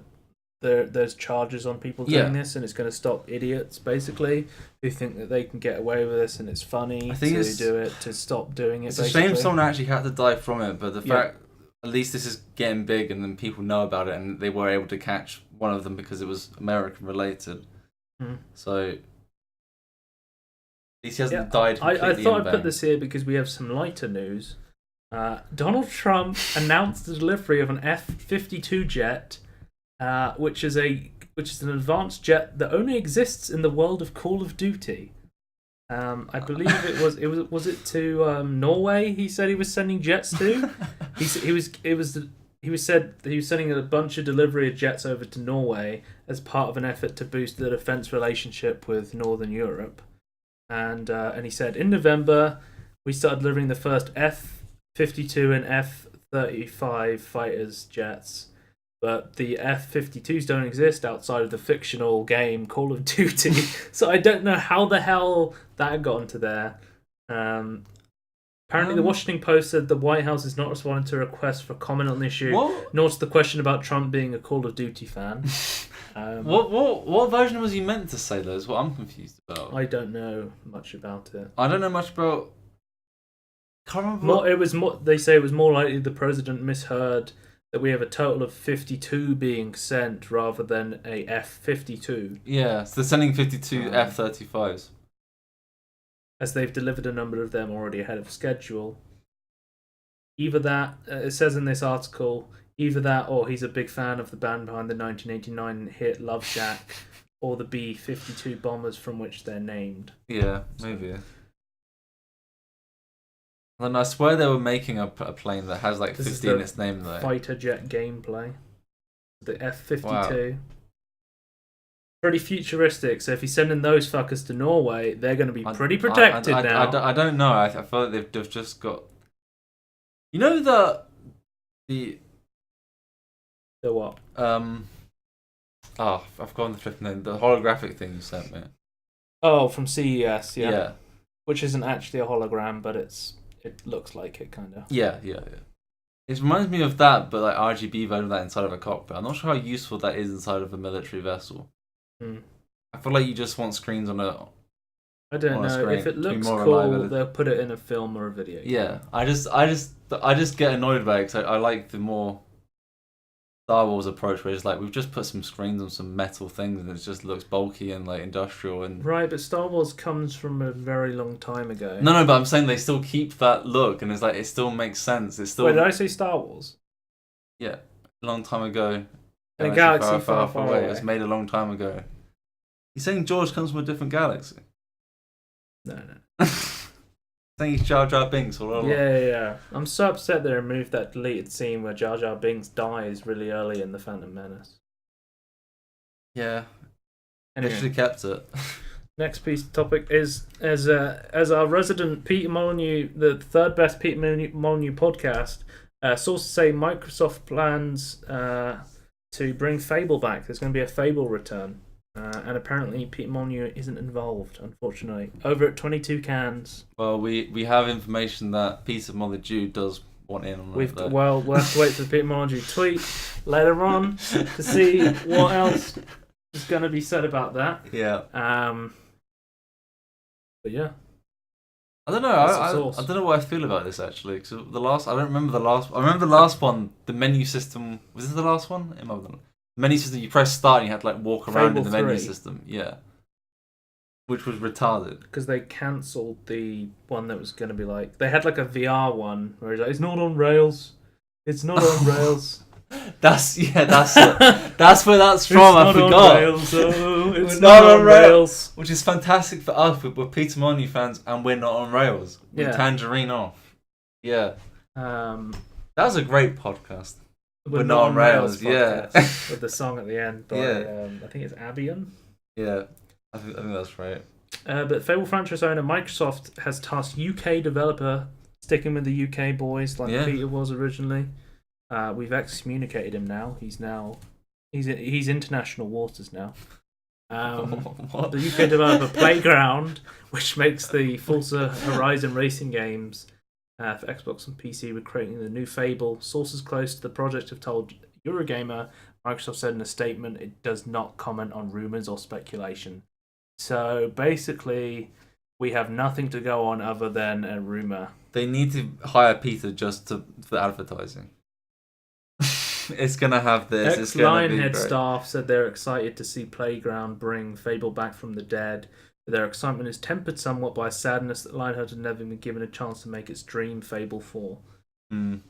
S3: there's charges on people doing this, and it's going to stop idiots basically who think that they can get away with this and it's funny to do it, to stop doing it.
S2: It's a shame someone actually had to die from it, but the fact at least this is getting big and then people know about it and they were able to catch one of them because it was American related. So at least he hasn't died completely
S3: I thought
S2: in
S3: I'd put this here because we have some lighter news. Donald Trump announced the delivery of an F-52 jet, which is an advanced jet that only exists in the world of Call of Duty. I believe was it to Norway. He said he was sending jets to. He said he was sending a bunch of delivery of jets over to Norway as part of an effort to boost the defense relationship with Northern Europe. And he said in November we started delivering the first F-52 and F-35 fighters jets. But the F-52s don't exist outside of the fictional game Call of Duty. So I don't know how the hell that got into there. Apparently the Washington Post said the White House is not responding to requests for comment on the issue, nor to the question about Trump being a Call of Duty fan.
S2: What version was he meant to say, though, is what I'm confused about.
S3: I don't know much about it.
S2: I don't know much about... Can't remember.
S3: They say it was more likely the president misheard that we have a total of 52 being sent rather than a F-52.
S2: Yeah, so they're sending 52 F-35s.
S3: As they've delivered a number of them already ahead of schedule. Either that, it says in this article, either that or he's a big fan of the band behind the 1989 hit Love Shack, or the B-52 bombers from which they're named.
S2: Yeah, maybe. And I swear they were making a plane that has like 50 in its name, though.
S3: Fighter jet gameplay. The F-52. Wow. Pretty futuristic, so if he's sending those fuckers to Norway, they're going to be pretty protected now.
S2: I don't know. I feel like they've just got... You know the
S3: what?
S2: I've forgotten the flipping name. The holographic thing you sent me.
S3: Oh, from CES,
S2: yeah.
S3: Which isn't actually a hologram, but it looks like it, kind of.
S2: Yeah. It reminds me of that, but like RGB version of that inside of a cockpit. I'm not sure how useful that is inside of a military vessel. I feel like you just want screens on a...
S3: I don't know. If it looks cool, they'll put it in a film or a video game.
S2: Yeah, I just get annoyed by it because I like the more Star Wars approach where it's like we've just put some screens on some metal things and it just looks bulky and like industrial and...
S3: Right, but Star Wars comes from a very long time ago.
S2: No, but I'm saying they still keep that look and it's like it still makes sense. It's still...
S3: Wait, did I say Star Wars?
S2: Yeah, a long time ago.
S3: In a galaxy far away.
S2: It was made a long time ago. You're saying George comes from a different galaxy?
S3: No.
S2: Saying he's Jar Jar Binks or whatever.
S3: Yeah. I'm so upset they removed that deleted scene where Jar Jar Binks dies really early in The Phantom Menace.
S2: Yeah.
S3: Anyway.
S2: They should have kept it.
S3: Next piece of topic is as our resident Peter Molyneux, the third best Peter Molyneux podcast, sources say Microsoft plans to bring Fable back. There's going to be a Fable return. And apparently Peter Molyneux isn't involved, unfortunately. Over at 22 Cans.
S2: Well, we have information that Peter Molyneux does want in on it.
S3: We'll have to wait for the Peter Molyneux tweet later on to see what else is going to be said about that.
S2: Yeah.
S3: But yeah.
S2: I don't know. I don't know what I feel about this actually. Cause I remember the last one. The menu system was this the last one? Menu system. You press start and you had to like walk around in the menu system. Yeah. Which was retarded
S3: because they cancelled the one that was going to be like they had like a VR one where it's not on rails. It's not on rails.
S2: That's where that's from. I forgot.
S3: It's not on rails.
S2: Which is fantastic for us. We're Peter Molyneux fans, and we're not on rails. We're Tangerine off. Yeah. That was a great podcast.
S3: We're not on rails. Yeah. With the song at the end by I think it's Abian.
S2: Yeah, I think that's right.
S3: But Fable franchise owner Microsoft has tasked UK developer sticking with the UK boys like
S2: Yeah.
S3: Peter was originally. We've excommunicated him now. He's international waters now.
S2: What?
S3: The UK developer Playground, which makes the Forza Horizon racing games for Xbox and PC, we're creating the new Fable. Sources close to the project have told Eurogamer, Microsoft said in a statement, it does not comment on rumors or speculation. So basically, we have nothing to go on other than a rumor.
S2: They need to hire Peter just for advertising. It's gonna have this. It's gonna be
S3: Ex-Lionhead
S2: great.
S3: staff said they're excited to see Playground bring Fable back from the dead. But their excitement is tempered somewhat by sadness that Lionhead had never been given a chance to make its dream Fable 4.
S2: Mm.
S3: Do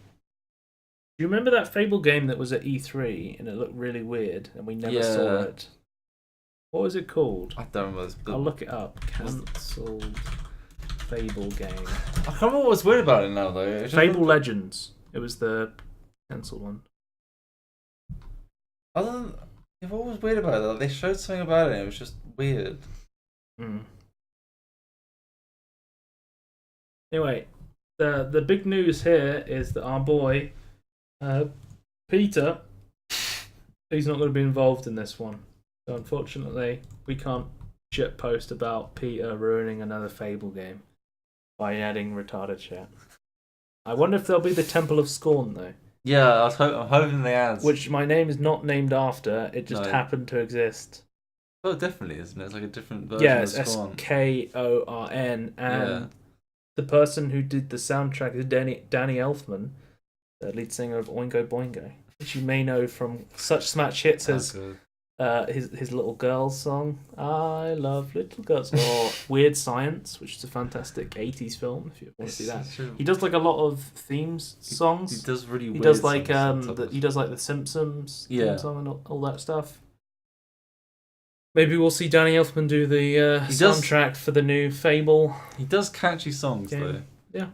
S3: you remember that Fable game that was at E3 and it looked really weird and we never saw it? What was it called?
S2: I don't remember.
S3: I'll look it up. Cancelled Fable game.
S2: I can't remember what's weird about it now though. It just
S3: Fable Legends. It was the cancelled one.
S2: Other than, what was weird about it? Like, they showed something about it. It was just weird.
S3: Anyway, the big news here is that our boy Peter, he's not going to be involved in this one. So unfortunately, we can't shit post about Peter ruining another Fable game by adding retarded shit. I wonder if there'll be the Temple of Scorn though.
S2: Yeah, I'm hoping they add.
S3: Which my name is not named after. It just
S2: No.
S3: happened to exist.
S2: Oh, definitely, isn't it? It's like a different version
S3: Yeah,
S2: of
S3: it's
S2: Scorn.
S3: Skorn, and the person who did the soundtrack is Danny Elfman, the lead singer of Oingo Boingo, which you may know from such smash hits as
S2: good.
S3: his Little Girls song, I Love Little Girls, or Weird Science, which is a fantastic 80s film, if you want to see that. He does like a lot of themes songs.
S2: He does really
S3: He
S2: weird
S3: does like
S2: songs
S3: he does like the Simpsons
S2: Yeah.
S3: theme song and all that stuff. Maybe we'll see Danny Elfman do the soundtrack for the new Fable.
S2: He does catchy songs
S3: game.
S2: though.
S3: Yeah.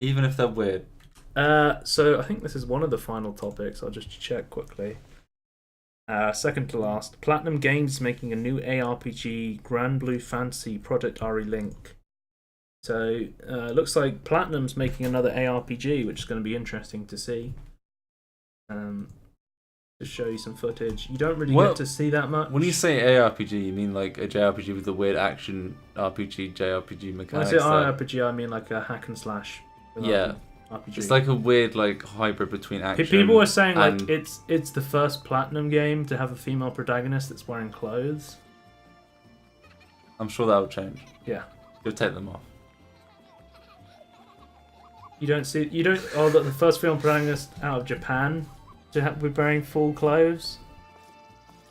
S2: Even if they're weird.
S3: So I think this is one of the final topics. I'll just check quickly. Second to last, Platinum Games is making a new ARPG, Grand Blue Fantasy Project RE Link. So looks like Platinum's making another ARPG, which is going to be interesting to see. To show you some footage, you don't really get to see that much.
S2: When you say ARPG, you mean like a JRPG with the weird action RPG, JRPG
S3: When I
S2: mechanics?
S3: say RPG, I mean like a hack and slash.
S2: Yeah.
S3: RPG.
S2: It's like a weird like hybrid between action.
S3: People were saying like
S2: and-
S3: it's the first Platinum game to have a female protagonist that's wearing clothes.
S2: I'm sure that will change.
S3: Yeah.
S2: You'll take them off.
S3: The first female protagonist out of Japan to be wearing full clothes.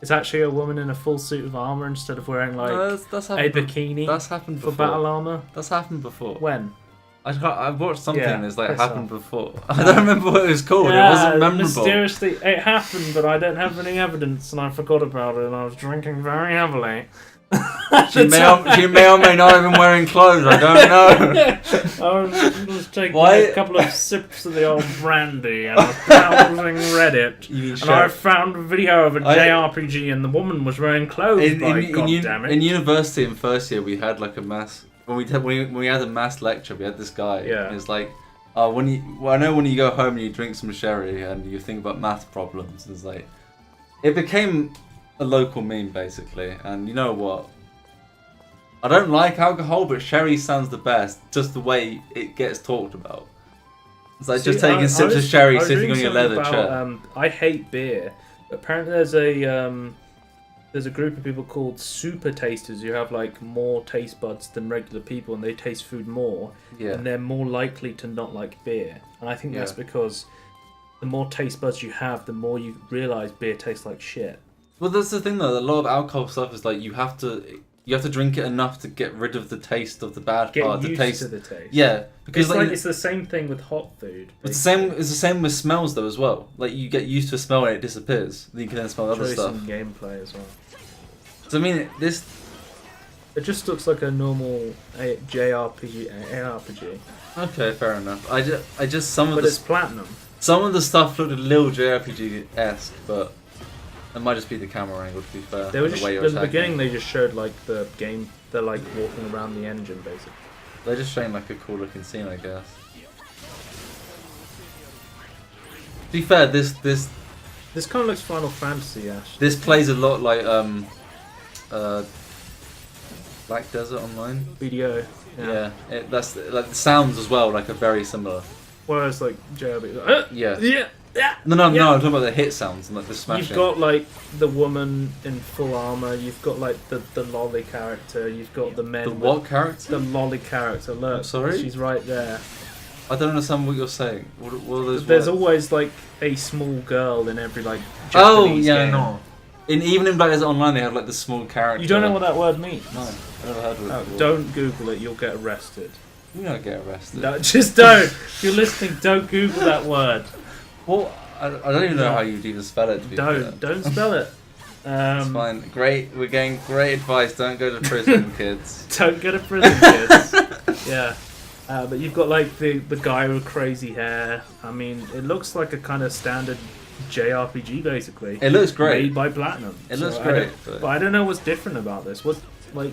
S3: It's actually a woman in a full suit of armor instead of wearing like
S2: No, that's
S3: a
S2: happened.
S3: bikini
S2: That's happened
S3: for
S2: before.
S3: battle armor.
S2: That's happened before.
S3: When?
S2: I've watched something
S3: Yeah,
S2: that's like
S3: piss
S2: happened
S3: off.
S2: before. I don't remember what it was called. It wasn't memorable.
S3: Mysteriously, it happened, but I don't have any evidence, and I forgot about it. And I was drinking very heavily.
S2: She may or may not have been wearing clothes. I don't know.
S3: I was taking
S2: Why-
S3: a couple of sips of the old brandy, and I was browsing Reddit,
S2: You mean
S3: and I found a video of a
S2: I-
S3: JRPG, and the woman was wearing clothes. Goddammit!
S2: in university in first year, we had like a mass. When we had a mass lecture, we had this guy.
S3: Yeah.
S2: It's like, I know when you go home and you drink some sherry and you think about math problems. It's like, it became a local meme basically. And you know what? I don't like alcohol, but sherry sounds the best. Just the way it gets talked about. It's like just taking sips of sherry, sitting on your leather chair.
S3: I hate beer, but apparently there's a group of people called super tasters who have like more taste buds than regular people, and they taste food more,
S2: Yeah.
S3: and they're more likely to not like beer. And I think that's
S2: Yeah.
S3: because the more taste buds you have, the more you realise beer tastes like shit.
S2: Well, that's the thing though. A lot of alcohol stuff is like you have to drink it enough to get rid of the taste of the bad
S3: Get
S2: part.
S3: used
S2: The taste.
S3: to the taste.
S2: Yeah, because
S3: It's the same thing with hot food.
S2: it's the same with smells though as well. Like you get used to a smell and it disappears. Then you can then smell other
S3: Choice
S2: stuff.
S3: in gameplay as well.
S2: So I mean, this.
S3: It just looks like a normal ARPG.
S2: Okay, fair enough. I just some of
S3: But
S2: the
S3: it's platinum.
S2: some of the stuff looked a little JRPG-esque, but it might just be the camera angle. To be fair,
S3: They were
S2: the
S3: just
S2: way you're
S3: at the
S2: attacking.
S3: beginning. They just showed like the game. They're like walking around the engine basically.
S2: They're just showing like a cool looking scene, I guess. To be fair, this
S3: kind of looks Final Fantasy, actually.
S2: this plays a lot like Black Desert Online.
S3: BDO.
S2: Yeah, that's like the sounds as well, like are very similar.
S3: Whereas like JRB,
S2: Yeah.
S3: yeah.
S2: No, I'm talking about the hit sounds and like the smashing.
S3: You've got like the woman in full armor. You've got like the lolly character. You've got the men.
S2: The what character?
S3: The lolly character. Look,
S2: I'm sorry?
S3: she's right there.
S2: I don't understand what you're saying. What are those
S3: There's
S2: words?
S3: always like a small girl in every like
S2: Oh
S3: Japanese
S2: yeah,
S3: game.
S2: no. Even in Black Desert Online, they have like the small character.
S3: You don't know what that word means?
S2: No, I never heard of it.
S3: Oh,
S2: before.
S3: don't Google it. You'll get arrested.
S2: You don't get arrested.
S3: No, just don't. If you're listening, don't Google that word.
S2: Well, I don't even know how you'd even spell it. To be fair.
S3: Don't spell it.
S2: It's fine. Great. We're getting great advice. Don't go to prison, kids.
S3: Don't go to prison, kids. Yeah. But you've got like the guy with crazy hair. I mean, it looks like a kind of standard JRPG basically.
S2: It looks great.
S3: Made by Platinum.
S2: It looks great.
S3: But I don't know what's different about this. What like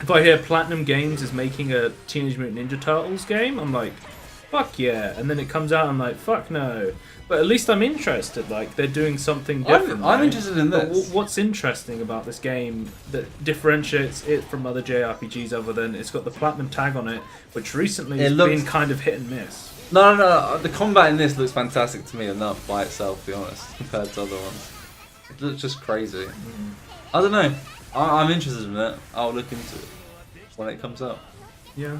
S3: if I hear Platinum Games is making a Teenage Mutant Ninja Turtles game, I'm like, fuck yeah. And then it comes out, I'm like, fuck no. But at least I'm interested. Like they're doing something different.
S2: I'm interested in
S3: But
S2: this.
S3: what's interesting about this game that differentiates it from other JRPGs, other than it's got the Platinum tag on it, which recently has been kind of hit and miss.
S2: No. The combat in this looks fantastic to me enough by itself, to be honest, compared to other ones. It looks just crazy. I don't know. I'm interested in it. I'll look into it when it comes out.
S3: Yeah.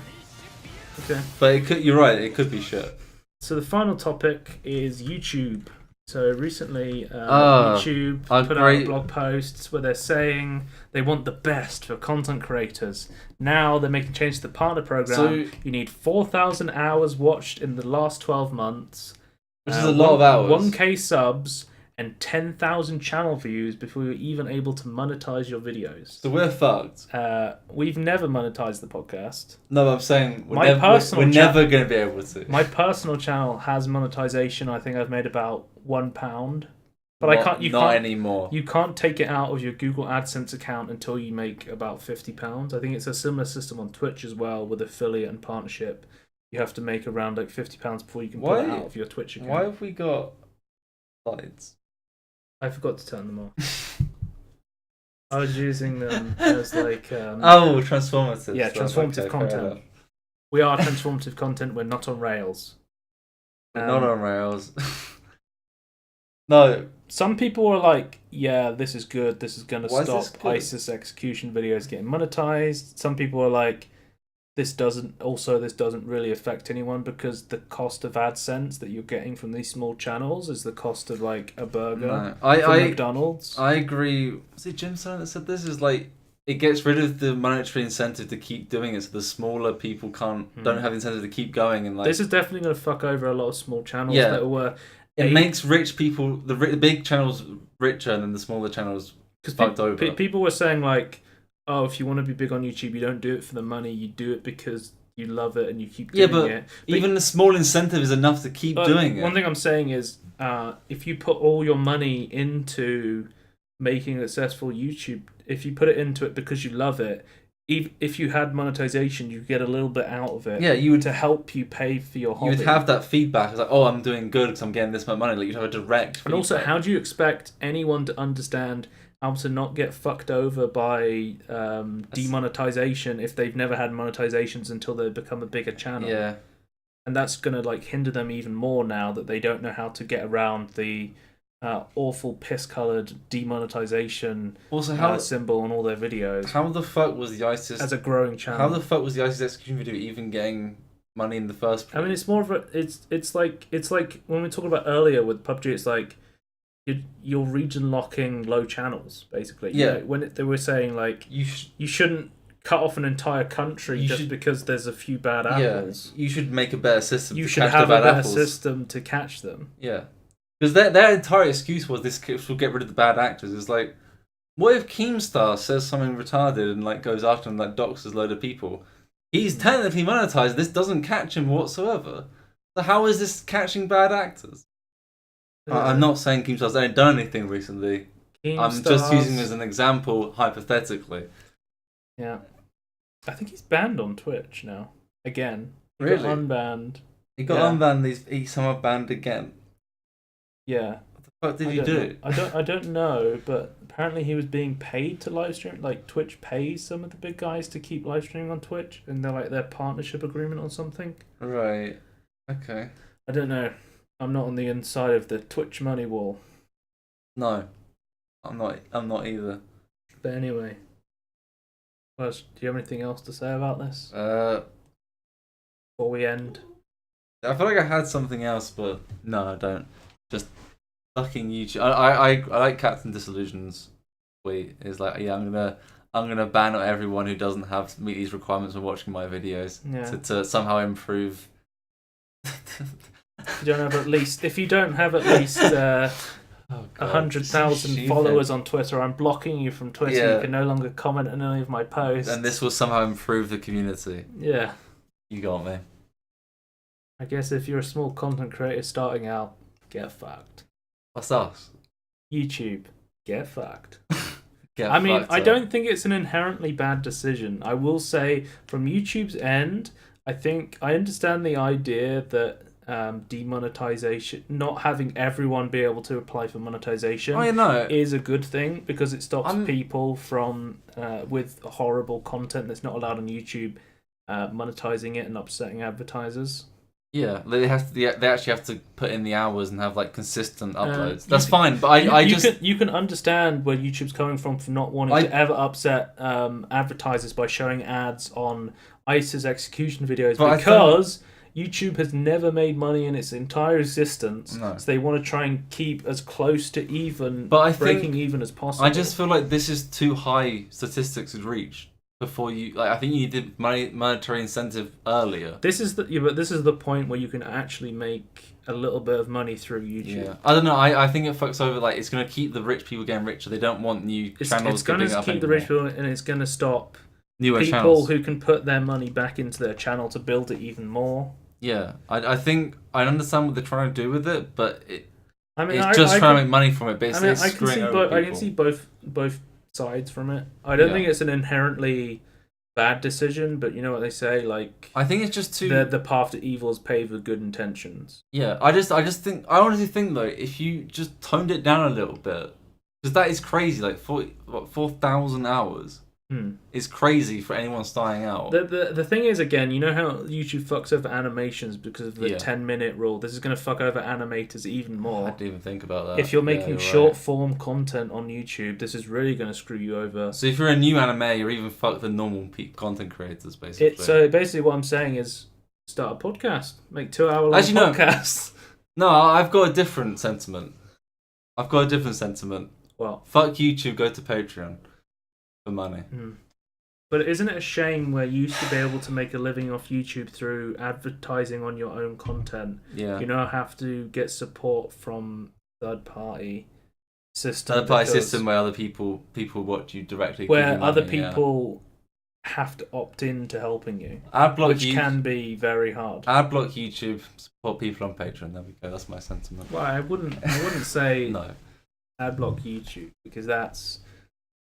S3: Okay.
S2: But you're right. It could be shit.
S3: So the final topic is YouTube. So recently, YouTube put out blog posts where they're saying they want the best for content creators. Now they're making changes to the partner program.
S2: So,
S3: you need 4,000 hours watched in the last 12 months.
S2: Which is a lot of hours.
S3: 1K subs and 10,000 channel views before you're even able to monetize your videos.
S2: So we're fucked.
S3: We've never monetized the podcast.
S2: No, I'm saying we're never going to be able to.
S3: My personal channel has monetization. I think I've made about £1, but
S2: not anymore.
S3: You can't take it out of your Google AdSense account until you make about £50. I think it's a similar system on Twitch as well with affiliate and partnership. You have to make around like £50 before you can pull it out of your Twitch account.
S2: Why have we got lights?
S3: I forgot to turn them off. I was using them as like
S2: transformative.
S3: Yeah, transformative content. We are transformative content. We're not on rails.
S2: We're not on rails. No.
S3: Some people are like, yeah, this is good. This is going to stop ISIS execution videos getting monetized. Some people are like, this doesn't really affect anyone because the cost of AdSense that you're getting from these small channels is the cost of like a burger from McDonald's.
S2: I agree. Was it Jim Stone that said this? Is like it gets rid of the monetary incentive to keep doing it, so the smaller people don't have incentive to keep going. And like
S3: this is definitely going to fuck over a lot of small channels that were.
S2: It makes rich people, the big channels, richer, and then the smaller channels fucked over.
S3: People were saying like, oh, if you want to be big on YouTube, you don't do it for the money. You do it because you love it and you keep doing it. But
S2: even the small incentive is enough to keep doing it.
S3: One thing I'm saying is, if you put all your money into making a successful YouTube, if you put it into it because you love it, if you had monetization, you get a little bit out of it.
S2: Yeah, you would
S3: to help you pay for your hobby.
S2: You would have that feedback. It's like, oh, I'm doing good because I'm getting this much money. Like you'd have a direct feedback.
S3: And also, how do you expect anyone to understand how to not get fucked over by demonetization if they've never had monetizations until they become a bigger channel?
S2: Yeah.
S3: And that's going to like hinder them even more now that they don't know how to get around the awful piss-coloured demonetization symbol on all their videos.
S2: How the fuck was the ISIS...
S3: As a growing channel.
S2: How the fuck was the ISIS execution video even getting money in the first place?
S3: I mean, it's more of a... It's like when we were talking about earlier with PUBG, it's like you're region locking low channels, basically.
S2: Yeah.
S3: You know, when they were saying like you shouldn't cut off an entire country because there's a few bad apples.
S2: Yeah. You should make a better system.
S3: You should have a better system to catch them.
S2: Yeah. Because their entire excuse was this will get rid of the bad actors. It's like, what if Keemstar says something retarded and like goes after him, like doxes a load of people? He's technically monetized. This doesn't catch him whatsoever. So how is this catching bad actors? I'm not saying Keemstar's ain't done anything recently. I'm just using him as an example, hypothetically.
S3: Yeah. I think he's banned on Twitch now. Again. He
S2: Really?
S3: got unbanned.
S2: He got unbanned. He's somehow banned again.
S3: Yeah.
S2: What did he do?
S3: I don't know, but apparently he was being paid to live stream. Like Twitch pays some of the big guys to keep live streaming on Twitch, and they're like their partnership agreement or something.
S2: Right. Okay.
S3: I don't know. I'm not on the inside of the Twitch money wall.
S2: No, I'm not. I'm not either.
S3: But anyway, do you have anything else to say about this before we end?
S2: I feel like I had something else, but no, I don't. Just fucking YouTube. I like Captain Disillusion's tweet. It's like, yeah, I'm gonna ban everyone who doesn't have meet these requirements when watching my videos to somehow improve.
S3: If you don't have at least 100,000 followers on Twitter, I'm blocking you from Twitter.
S2: Yeah.
S3: You can no longer comment on any of my posts.
S2: And this will somehow improve the community.
S3: Yeah.
S2: You got me.
S3: I guess if you're a small content creator starting out, get fucked.
S2: What's us?
S3: YouTube, get fucked.
S2: I
S3: I don't think it's an inherently bad decision. I will say, from YouTube's end, I think I understand the idea that demonetization, not having everyone be able to apply for monetization, is a good thing because it stops people from with horrible content that's not allowed on YouTube monetizing it and upsetting advertisers.
S2: Yeah, they actually have to put in the hours and have like consistent uploads. That's fine, but you
S3: can understand where YouTube's coming from for not wanting to ever upset advertisers by showing ads on ICE's execution videos because YouTube has never made money in its entire existence, so they want to try and keep as close to breaking even as possible.
S2: I just feel like this is too high statistics is reached. Before you, I think you need monetary incentive earlier.
S3: This is the point where you can actually make a little bit of money through YouTube.
S2: Yeah. I don't know. I think it fucks over. Like, it's going to keep the rich people getting richer. They don't want new channels.
S3: It's going to keep the rich people, and it's going to stop
S2: newer
S3: people
S2: channels
S3: who can put their money back into their channel to build it even more.
S2: Yeah, I think I understand what they're trying to do with it, but it's trying to make money from it. Basically,
S3: I can see both sides from it. I don't think it's an inherently bad decision, but you know what they say, like,
S2: I think it's just too
S3: the path to evil is paved with good intentions.
S2: Yeah, I honestly think though, if you just toned it down a little bit, because that is crazy, like 4,000 hours is crazy for anyone starting out.
S3: The thing is, again, you know how YouTube fucks over animations because of the 10-minute rule. This is going to fuck over animators even more.
S2: I didn't even think about that.
S3: If you're making short form content on YouTube, this is really going to screw you over.
S2: So if you're a new anime, you're even fucked the normal content creators, basically.
S3: So basically what I'm saying is start a podcast. Make 2-hour long podcasts.
S2: No, I've got a different sentiment.
S3: Well,
S2: fuck YouTube, go to Patreon. For money.
S3: But isn't it a shame where you used to be able to make a living off YouTube through advertising on your own content?
S2: Yeah.
S3: You now have to get support from third-party system.
S2: Third-party system where other people watch you directly.
S3: Where other people have to opt in to helping you. Which can be very hard.
S2: Adblock YouTube, support people on Patreon. There we go. That's my sentiment.
S3: Well, I wouldn't say
S2: no.
S3: Adblock YouTube because that's.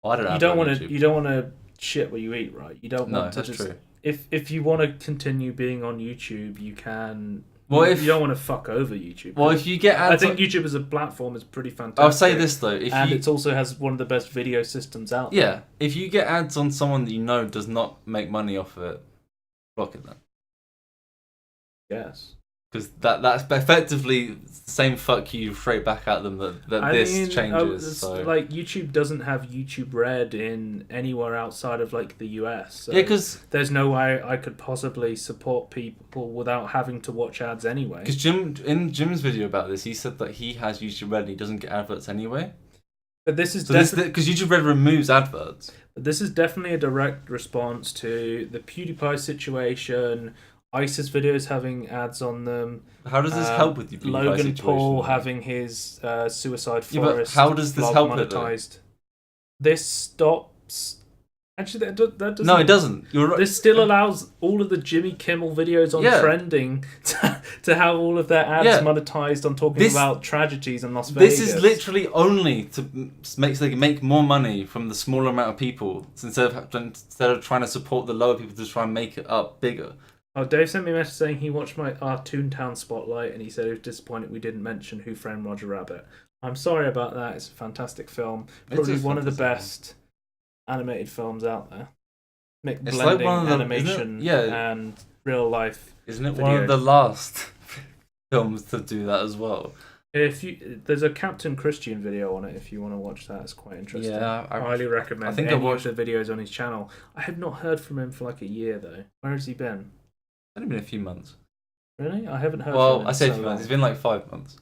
S2: You don't want
S3: to shit where you eat, right? You don't want to
S2: that's true.
S3: If you want to continue being on YouTube, you can. Well, you don't want to fuck over YouTube.
S2: Well, if you get ads,
S3: I think YouTube as a platform is pretty fantastic.
S2: I'll say this though,
S3: it also has one of the best video systems out there.
S2: Yeah, if you get ads on someone that you know does not make money off of it, block it then.
S3: Yes.
S2: Because that's effectively the same fuck you straight back at them that this changes. So.
S3: Like, YouTube doesn't have YouTube Red in anywhere outside of like the US. So
S2: yeah, because
S3: there's no way I could possibly support people without having to watch ads anyway.
S2: Because Jim's video about this, he said that he has YouTube Red and he doesn't get adverts anyway.
S3: But this is
S2: because YouTube Red removes adverts.
S3: But this is definitely a direct response to the PewDiePie situation. ISIS videos having ads on them.
S2: How does this help with the PewDiePie
S3: Logan
S2: situation?
S3: Paul having his Suicide Forest.
S2: But how does this help monetized?
S3: This stops Actually, that doesn't.
S2: No, it doesn't. You're right.
S3: This still allows all of the Jimmy Kimmel videos on trending to have all of their ads monetized on talking about tragedies in Las Vegas.
S2: This is literally only to make so they can make more money from the smaller amount of people instead of trying to support the lower people to try and make it up bigger.
S3: Oh, Dave sent me a message saying he watched our Toontown Spotlight and he said he was disappointed we didn't mention Who Framed Roger Rabbit. I'm sorry about that. It's a fantastic film. Probably one of the best animated films out there. Blending
S2: like one of the,
S3: animation and real life.
S2: Isn't it
S3: video.
S2: one of the last films to do that as well?
S3: There's a Captain Christian video on it if you want to watch that. It's quite interesting. I highly recommend.
S2: I think
S3: any of the videos on his channel. I have not heard from him for like a year though. Where has he been?
S2: It's only been a few months.
S3: Really? I haven't heard.
S2: Well,
S3: from him
S2: I say
S3: so
S2: a few months.
S3: long.
S2: It's been like 5 months.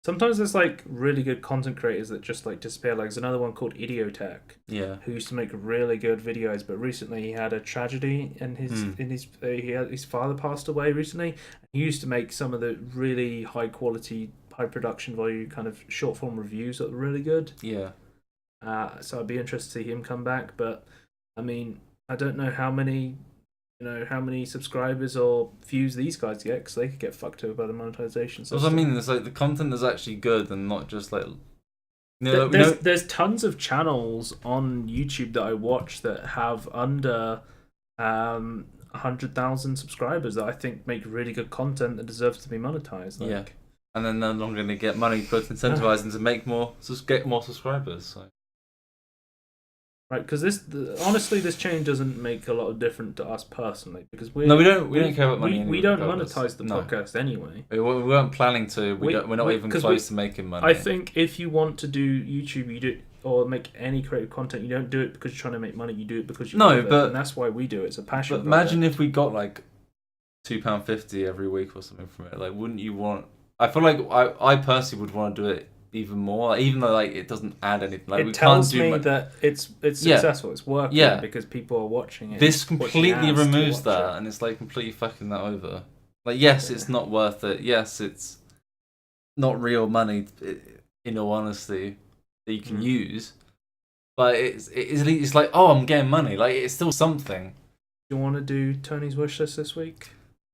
S3: Sometimes there's like really good content creators that just like disappear. Like there's another one called Idiotech.
S2: Yeah.
S3: Who used to make really good videos, but recently he had a tragedy and his father passed away recently. He used to make some of the really high quality, high production value kind of short form reviews that were really good.
S2: Yeah.
S3: So I'd be interested to see him come back, but I mean, I don't know how many subscribers or views these guys get, because they could get fucked over by the monetization system.
S2: That's what I mean. It's like the content is actually good and not just like.
S3: There's tons of channels on YouTube that I watch that have under 100,000 subscribers that I think make really good content that deserves to be monetized.
S2: Yeah, and then they're not going to get money to incentivize them to make get more subscribers. So.
S3: Right, because honestly, this change doesn't make a lot of difference to us personally, because we
S2: don't care about money.
S3: We don't monetize the podcast anyway.
S2: We weren't planning to. We're not even close to making money.
S3: I think if you want to do YouTube, you do, or make any creative content, you don't do it because you're trying to make money. You do it because you love it, and that's why we do it. It's a passion.
S2: But imagine if we got like £2.50 every week or something from it. Like, wouldn't you want? I feel like I personally would want to do it even more, even though like it doesn't add anything. Like,
S3: it tells me that it's successful, it's working because people are watching it.
S2: This completely removes that, and it's like completely fucking that over. Like, yes, it's not worth it. Yes, it's not real money, in all honesty, that you can use. But it's like, oh, I'm getting money. Like, it's still something.
S3: Do you want to do Tony's wish list this week?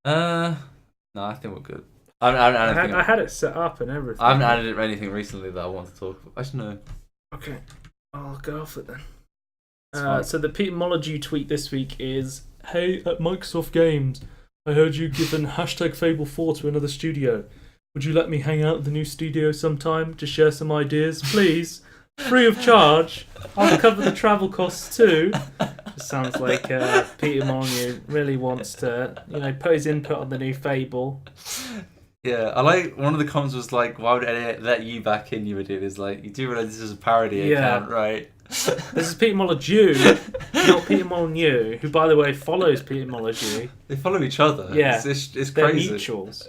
S2: No, I think we're good.
S3: I had it set up and everything.
S2: I haven't added anything recently that I want to talk about. Actually, no.
S3: Okay, I'll go off it then. So the Peter Molydeux tweet this week is, "Hey, at Microsoft Games, I heard you given #Fable 4 to another studio. Would you let me hang out at the new studio sometime to share some ideas, please? Free of charge. I'll cover the travel costs too." Just sounds like Peter Molyneux really wants to, put his input on the new Fable.
S2: Yeah, I like one of the comments was like, "Why would I let you back in, you idiot?" Is like, you do realize this is a parody account, right?
S3: This is Peter Molyneux, not Peter Molyneux, who, by the way, follows Peter Molyneux.
S2: They follow each other.
S3: Yeah,
S2: it's
S3: they're
S2: crazy.
S3: mutuals.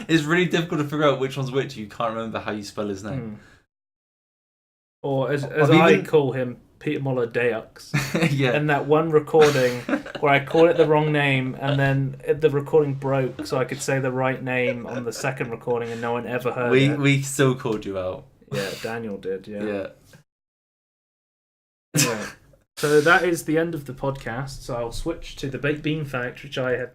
S2: It's really difficult to figure out which one's which. You can't remember how you spell his name.
S3: Or as I call him, Peter Molyneux.
S2: Yeah.
S3: And that one recording where I called it the wrong name, and then the recording broke, so I could say the right name on the second recording, and no one ever heard it.
S2: We still called you out.
S3: Yeah, Daniel did.
S2: Yeah.
S3: So that is the end of the podcast. So I'll switch to the baked bean fact, which I have